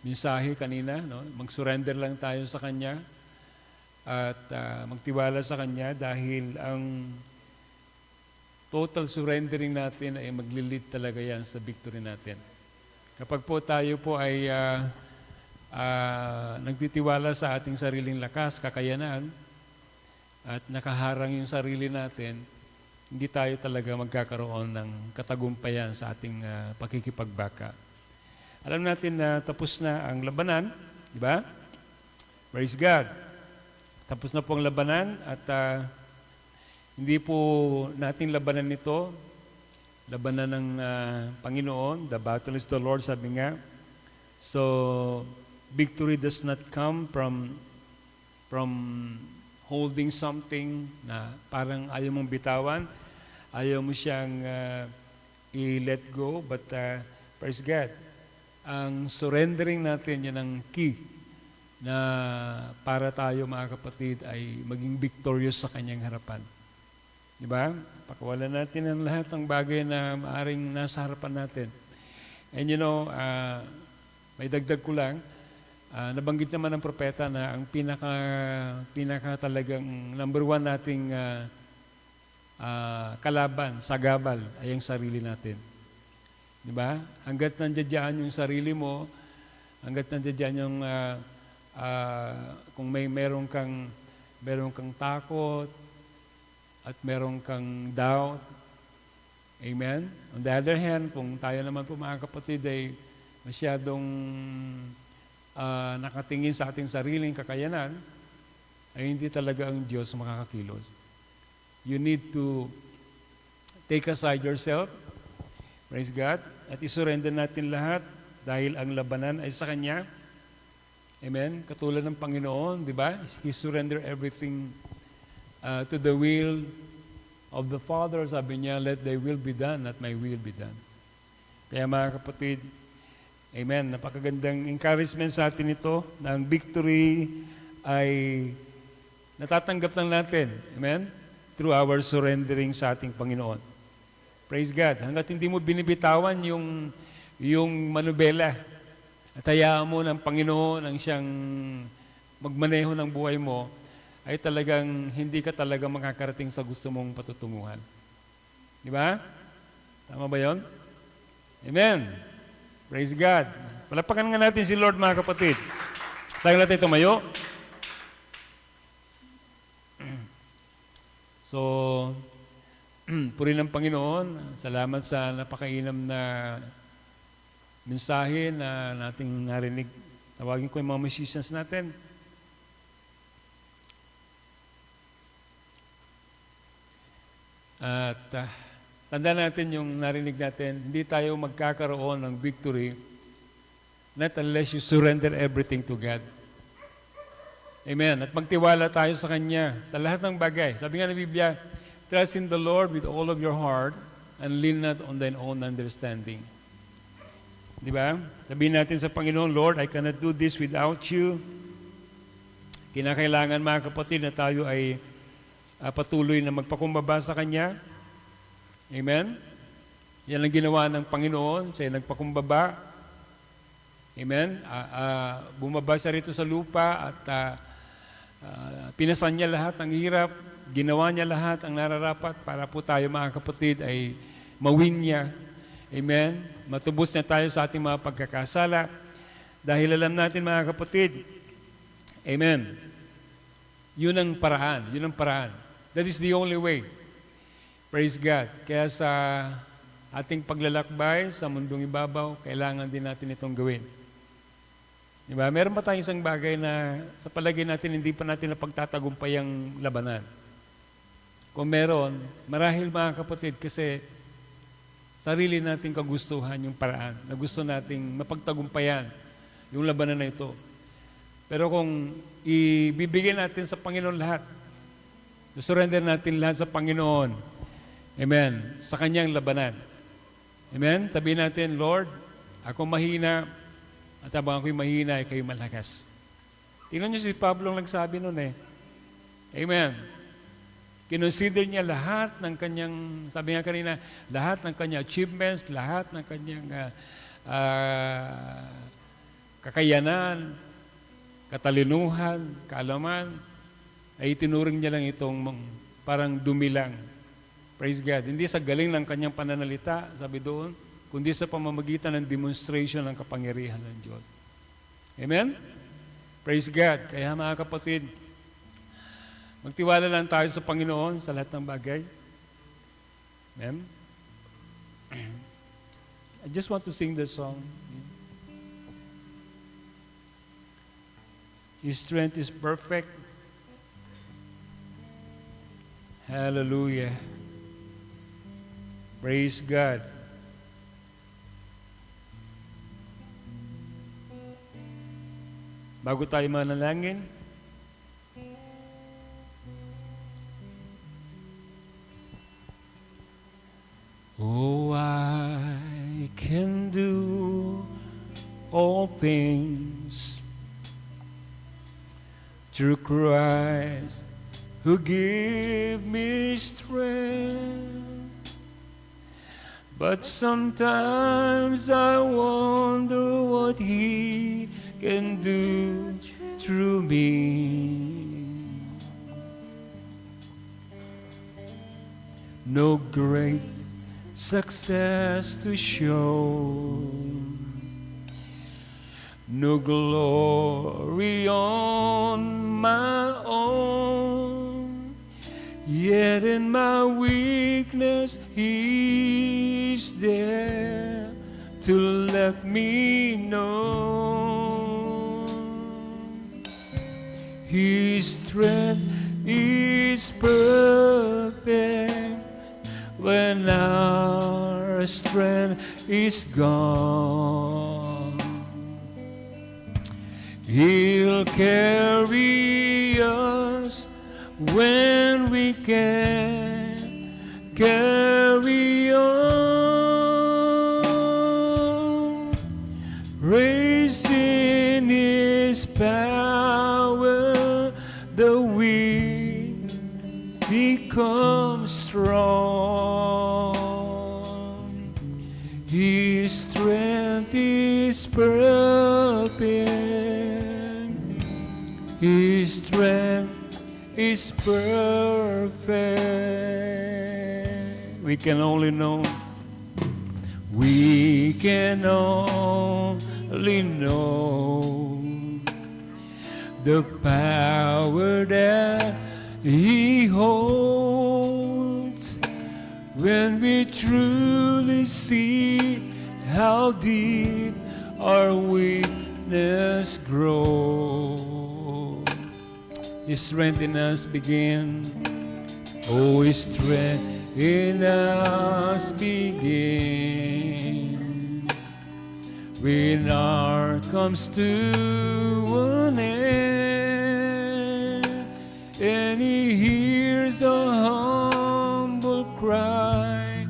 mensahe kanina, no? Mag-surrender lang tayo sa Kanya at magtiwala sa Kanya dahil ang total surrendering natin ay maglilid talaga yan sa victory natin. Kapag po tayo po ay nagtitiwala sa ating sariling lakas, kakayanan, at nakaharang yung sarili natin, hindi tayo talaga magkakaroon ng katagumpayan sa ating pakikipagbaka. Alam natin na tapos na ang labanan, di ba? Praise God. Tapos na po ang labanan at hindi po nating labanan ito, labanan ng Panginoon. The battle is the Lord, sabi nga. So, victory does not come from holding something na parang ayaw mong bitawan, ayaw mo siyang i-let go, but praise God, ang surrendering natin, yan ang key na para tayo mga kapatid ay maging victorious sa Kanyang harapan. Di ba? Pakawalan natin ang lahat ng bagay na maaring nasa harapan natin. And you know, may dagdag ko lang, nabanggit naman ng propeta na ang pinaka talagang number one nating kalaban, sagabal, ay ang sarili natin. Di ba? Hanggat nandiyan yung sarili mo, hanggat nandiyan yung kung meron kang takot at meron kang doubt. Amen? On the other hand, kung tayo naman po mga kapatid ay masyadong nakatingin sa ating sariling kakayanan, ay hindi talaga ang Diyos makakakilos. You need to take aside yourself, praise God, at isurrender natin lahat dahil ang labanan ay sa Kanya. Amen? Katulad ng Panginoon, di ba? He surrendered everything to the will of the Father. Sabi niya, let thy will be done, not my will be done. Kaya mga kapatid, amen, napakagandang encouragement sa atin ito na ang victory ay natatanggap lang natin. Amen? Through our surrendering sa ating Panginoon. Praise God. Hanggat hindi mo binibitawan yung manubela at hayaan mo ng Panginoon ang siyang magmaneho ng buhay mo, ay talagang hindi ka talaga makakarating sa gusto mong patutunguhan. Di ba? Tama ba yun? Amen. Praise God. Palapakan nga natin si Lord, mga kapatid. Tayo natin tumayo. So, purihin ng Panginoon. Salamat sa napakainam na mensahe na nating narinig. Tawagin ko yung mga musicians natin. At tandaan natin yung narinig natin, hindi tayo magkakaroon ng victory not unless you surrender everything to God. Amen. At magtiwala tayo sa Kanya sa lahat ng bagay. Sabi nga ng Biblia, trust in the Lord with all of your heart and lean not on thine own understanding. Di ba? Sabihin natin sa Panginoon, Lord, I cannot do this without you. Kinakailangan mga kapatid na tayo ay patuloy na magpakumbaba sa Kanya. Amen? Yan ang ginawa ng Panginoon. Siya nagpakumbaba. Amen? Bumaba siya rito sa lupa at pinasan niya lahat ng hirap. Ginawa niya lahat ang nararapat para po tayo mga kapatid ay mawin niya. Amen? Matubos na tayo sa ating mga pagkakasala. Dahil alam natin mga kapatid, amen, yun ang paraan. Yun ang paraan. That is the only way. Praise God. Kaya sa ating paglalakbay sa mundong ibabaw, kailangan din natin itong gawin. Diba? Meron pa tayong isang bagay na sa palagay natin hindi pa natin napagtatagumpay ang labanan. Kung meron, marahil mga kapatid, kasi sarili nating kagustuhan yung paraan na gusto nating mapagtagumpayan yung labanan na ito. Pero kung ibibigay natin sa Panginoon lahat, surrender natin lahat sa Panginoon, amen, sa Kanyang labanan. Amen? Sabihin natin, Lord, ako mahina, At habang ako'y mahina, ay kayo malakas. Tingnan niyo si Pablo ang nagsabi nun eh. Amen. Kinonsider niya lahat ng kanyang, sabi nga kanina, lahat ng kanyang achievements, lahat ng kanyang kakayanan, katalinuhan, kaalaman, ay itinuring niya lang itong parang dumi lang. Praise God. Hindi sa galing ng kanyang pananalita, sabi doon, kundi sa pamamagitan ng demonstration ng kapangyarihan ng Diyos. Amen? Praise God. Kaya mga kapatid, magtiwala lang tayo sa Panginoon sa lahat ng bagay. Amen? I just want to sing the song. His strength is perfect. Hallelujah. Praise God. Bago tayo manalangin, oh, I can do all things through Christ who give me strength. But sometimes I wonder what He can do through me. No great success to show, no glory on my own, yet in my weakness He's there to let me know His strength is perfect when our strength is gone. He'll carry us when we can carry on. Raised in His power, the weak become strong. His strength is perfect. His strength is perfect. We can only know the power that He holds when we truly see how deep our weakness grows. His strength in us begin. Oh, His strength in us begin when our comes to an end, and He hears a humble cry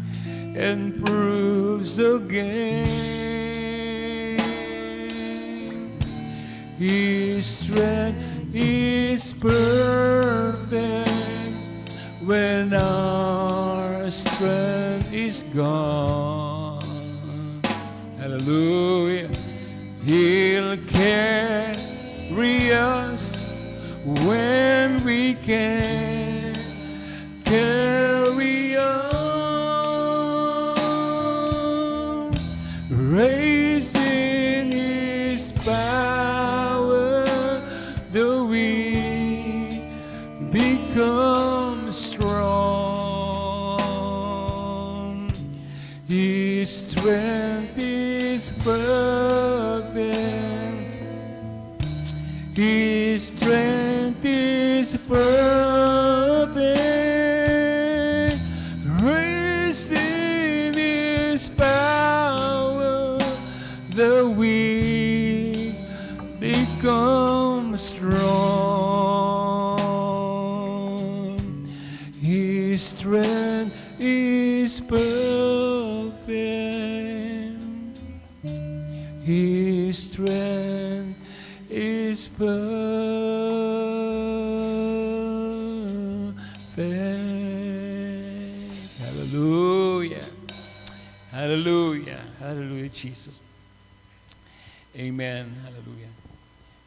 and proves again His strength is perfect when our strength is gone. Hallelujah. He'll carry us when we can carry on. Raised in His power, the weak become strong. His strength is perfect. His strength is perfect. Raised in His power, the weak become strong. His strength is perfect. His strength is perfect. Hallelujah. Hallelujah. Hallelujah, Jesus. Amen. Hallelujah.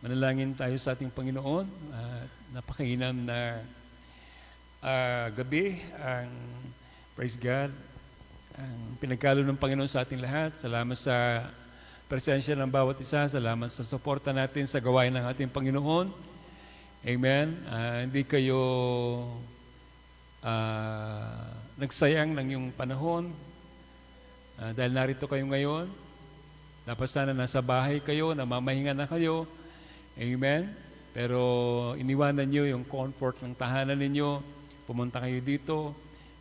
Manalangin tayo sa ating Panginoon. Napakainam na gabi ang praise God, ang pinagkalo ng Panginoon sa ating lahat. Salamat sa presensya ng bawat isa. Salamat sa suporta natin sa gawain ng ating Panginoon. Amen. Hindi kayo nagsayang ng iyong panahon dahil narito kayo ngayon. Dapat sana nasa bahay kayo, namamahinga na kayo. Amen. Pero iniwanan niyo yung comfort ng tahanan ninyo. Pumunta kayo dito.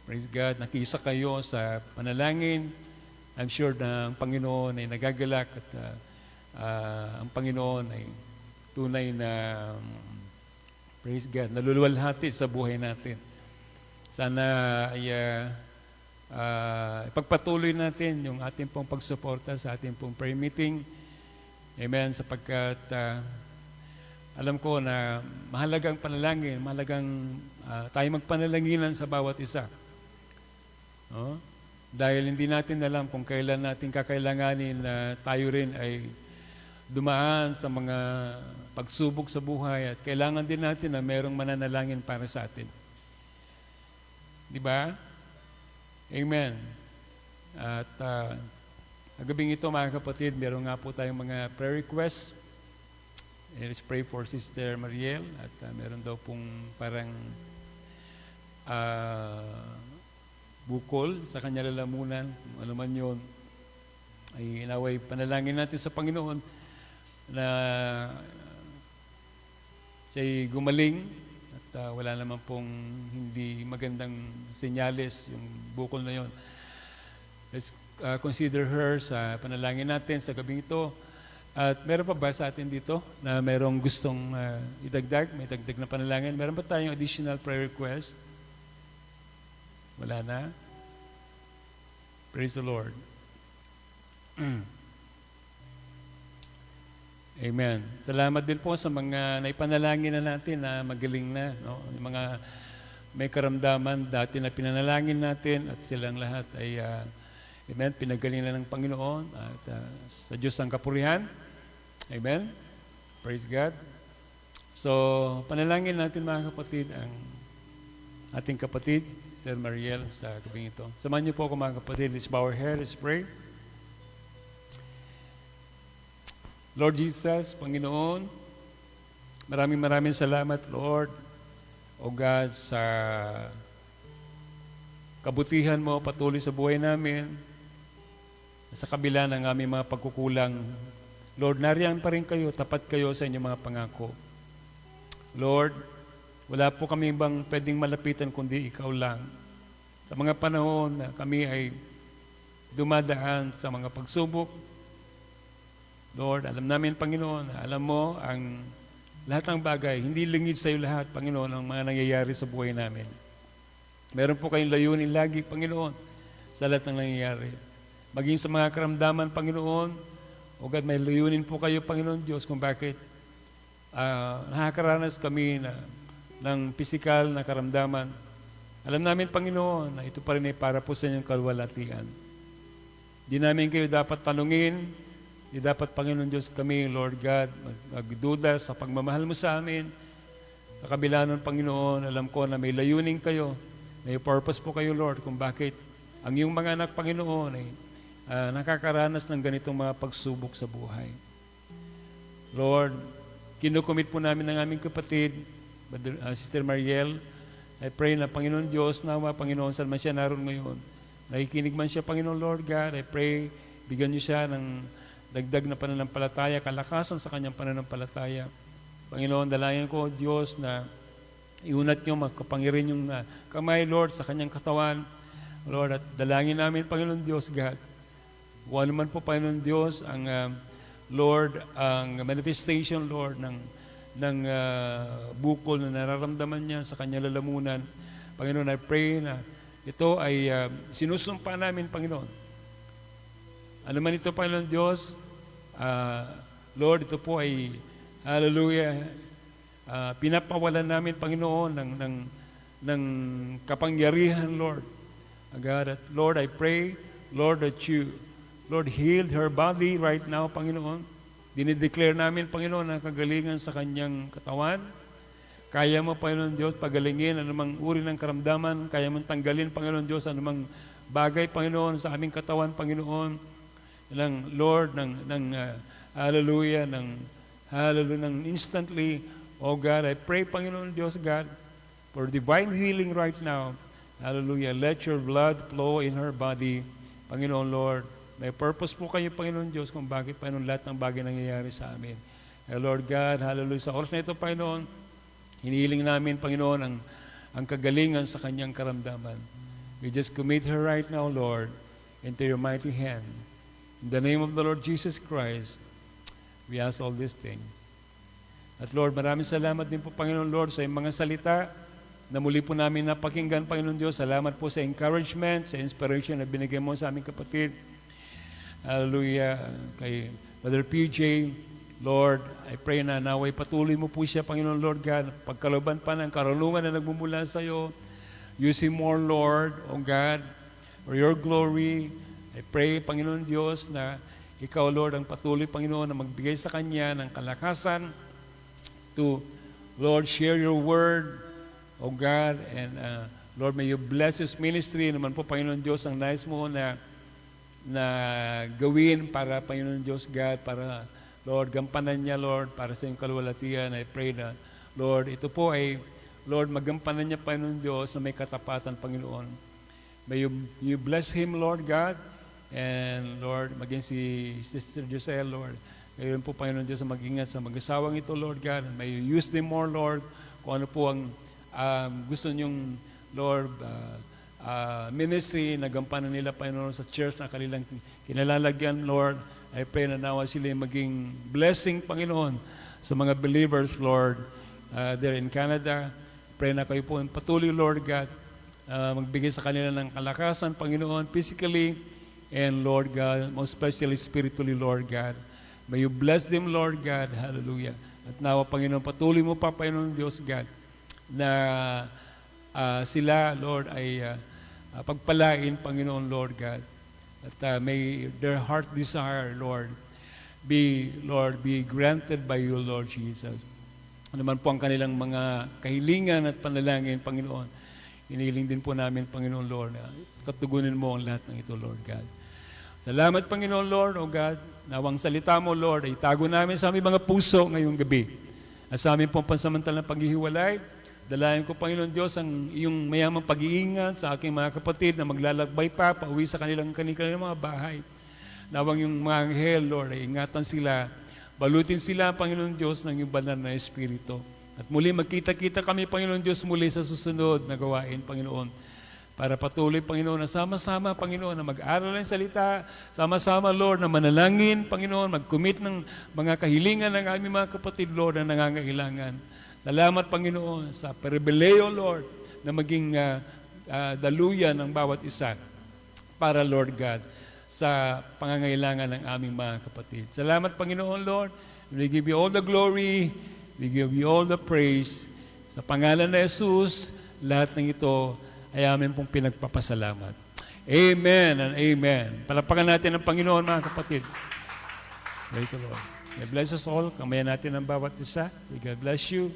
Praise God. Nakisa kayo sa panalangin. I'm sure na ang Panginoon ay nagagalak at ang Panginoon ay tunay na praise God, naluluwalhati sa buhay natin. Sana ay ipagpatuloy natin yung ating pong pagsuporta sa ating pong prayer meeting. Amen. Sapagkat alam ko na mahalagang panalangin, mahalagang tayo magpanalanginan sa bawat isa. No? Dahil hindi natin alam kung kailan natin kakailanganin na tayo rin ay dumaan sa mga pagsubok sa buhay at kailangan din natin na mayroong mananalangin para sa atin. Di ba? Amen. At gabing ito mga kapatid, meron nga po tayong mga prayer requests. Let's pray for Sister Mariel at meron daw pong parang bukol sa kanya lalamunan, ano man yun, ay inaway panalangin natin sa Panginoon na siya'y gumaling at wala naman pong hindi magandang senyales yung bukol na yun. Let's consider her sa panalangin natin sa gabing ito. At meron pa ba sa atin dito na merong gustong idagdag, may dagdag na panalangin? Meron ba tayong additional prayer request? Wala na? Praise the Lord. Amen. Salamat din po sa mga naipanalangin na natin na magaling na. No? Yung mga may karamdaman dati na pinanalangin natin at silang lahat ay amen, pinagaling na ng Panginoon at sa Diyos ang kapurihan. Amen. Praise God. So, panalangin natin mga kapatid ang ating kapatid, Sister Mariel, sa gabing ito. Samahan niyo po ako mga kapatid. Let's bow our head. Let's pray. Lord Jesus, Panginoon, maraming salamat, Lord, O God, sa kabutihan mo patuloy sa buhay namin, sa kabila ng aming mga pagkukulang. Lord, nariyan pa rin kayo, tapat kayo sa inyong mga pangako. Lord, wala po kami bang pwedeng malapitan kundi ikaw lang. Sa mga panahon na kami ay dumadaan sa mga pagsubok, Lord, alam namin, Panginoon, alam mo ang lahat ng bagay, hindi lingid sa iyo lahat, Panginoon, ang mga nangyayari sa buhay namin. Meron po kayong layunin lagi, Panginoon, sa lahat ng nangyayari. Maging sa mga karamdaman, Panginoon, o God, may layunin po kayo, Panginoon Diyos, kung bakit nakakaranas kami ng pisikal na karamdaman. Alam namin, Panginoon, na ito pa rin ay para po sa inyong kalwalatian. Di namin kayo dapat tanungin, di dapat, Panginoon Diyos, kami, Lord God, magduda sa pagmamahal mo sa amin. Sa kabila ng Panginoon, alam ko na may layunin kayo, may purpose po kayo, Lord, kung bakit ang iyong mga anak, Panginoon, ay nakakaranas ng ganitong mga pagsubok sa buhay. Lord, kinukumit po namin ng aming kapatid, Sister Mariel. I pray na, Panginoon Diyos, nawa, Panginoon, saan man siya naroon ngayon. Nakikinig man siya, Panginoon Lord God. I pray, bigyan niyo siya ng dagdag na pananampalataya, kalakasan sa kanyang pananampalataya. Panginoon, dalangin ko, Diyos, na iunat niyo, magkapangirin yung kamay, Lord, sa kanyang katawan. Lord, at dalangin namin, Panginoon Diyos, God. Kung ano man po, Panginoon Diyos, ang Lord, ang manifestation, Lord, ng bukol na nararamdaman niya sa kanyang lalamunan. Panginoon, I pray na ito ay sinusumpa namin, Panginoon. Ano man ito, Panginoon Diyos, Lord, ito po ay, hallelujah, pinapawalan namin, Panginoon, ng kapangyarihan, Lord. God, Lord, I pray, Lord, that you, Lord, healed her body right now, Panginoon. Dinideclare namin, Panginoon, ang kagalingan sa kanyang katawan. Kaya mo, Panginoon Diyos, pagalingin anumang uri ng karamdaman. Kaya mo tanggalin, Panginoon Diyos, anumang bagay, Panginoon, sa aming katawan, Panginoon. Lord, hallelujah, ng instantly, oh God, I pray, Panginoon Diyos, God, for divine healing right now. Hallelujah. Let your blood flow in her body. Panginoon Lord, may purpose po kayo, Panginoon Diyos, kung bakit, Panginoon, lahat ng bagay nangyayari sa amin. Lord God, hallelujah. Sa oras na ito, Panginoon, hinihiling namin, Panginoon, ang kagalingan sa kanyang karamdaman. We just commit her right now, Lord, into your mighty hand. In the name of the Lord Jesus Christ, we ask all these things. At Lord, maraming salamat din po, Panginoon Lord, sa iyong mga salita na muli po namin napakinggan, Panginoon Diyos. Salamat po sa encouragement, sa inspiration na binigay mo sa aming kapatid. Hallelujah. Kay Brother PJ, Lord, I pray na naway patuloy mo po siya, Panginoon Lord God, pagkalooban pa ng karunungan na nagmumula sa iyo. Use him more, Lord, O God, for your glory. I pray, Panginoon Diyos, na ikaw, Lord, ang patuloy, Panginoon, na magbigay sa kanya ng kalakasan to, Lord, share your word, O God, and Lord, may you bless his ministry. Naman po, Panginoon Diyos, ang nais mo na gawin para, Panginoon Diyos, God, para, Lord, gampanan niya, Lord, para sa iyong kaluwalhatian. I pray na, Lord, ito po ay, Lord, magampanan niya, Panginoon Diyos, na may katapatan, Panginoon. May you bless him, Lord God, and, Lord, maging si Sister Giselle, Lord. Ngayon po, Panginoon Diyos, na mag-ingat sa mag-asawang ito, Lord God, and may you use them more, Lord, kung ano po ang gusto niyong, Lord, ministry na gampanan nila, Panginoon, sa church na kanilang kinalalagyan, Lord. I pray na nawa sila maging blessing, Panginoon, sa mga believers, Lord, there in Canada. Pray na kayo po patuloy, Lord God, magbigay sa kanila ng kalakasan, Panginoon, physically, and Lord God, most especially spiritually, Lord God. May you bless them, Lord God. Hallelujah. At nawa, Panginoon, patuloy mo pa, Panginoon Diyos God, na sila, Lord, ay pagpalain, Panginoon, Lord God. At may their heart desire, Lord, be granted by you, Lord Jesus. Ano man po ang kanilang mga kahilingan at panalangin, Panginoon, inihiling din po namin, Panginoon, Lord, na katugunin mo ang lahat ng ito, Lord God. Salamat, Panginoon, Lord, O God, nawang salita mo, Lord, ay itago namin sa aming mga puso ngayong gabi. At sa aming pong pansamantalang paghihiwalay, dalayan ko, Panginoon Diyos, ang iyong mayamang pag-iingat sa aking mga kapatid na maglalakbay pa, pauwi sa kanilang mga bahay. Nawang yung mga anghel, Lord, ay ingatan sila, balutin sila, Panginoon Diyos, ng iyong banal na Espiritu. At muli, magkita-kita kami, Panginoon Diyos, muli sa susunod na gawain, Panginoon. Para patuloy, Panginoon, na sama-sama, Panginoon, na mag-aral ng salita, sama-sama, Lord, na manalangin, Panginoon, mag-commit ng mga kahilingan ng aming mga kapatid, Lord, na nangangailangan. Salamat, Panginoon, sa perebeleo, Lord, na maging daluyan ng bawat isa para, Lord God, sa pangangailangan ng aming mga kapatid. Salamat, Panginoon, Lord. We give you all the glory. We give you all the praise. Sa pangalan na Jesus, lahat ng ito ay amin pong pinagpapasalamat. Amen and amen. Palapakan natin ang Panginoon, mga kapatid. Praise the Lord. God bless us all. Kamayan natin ang bawat isa. God bless you.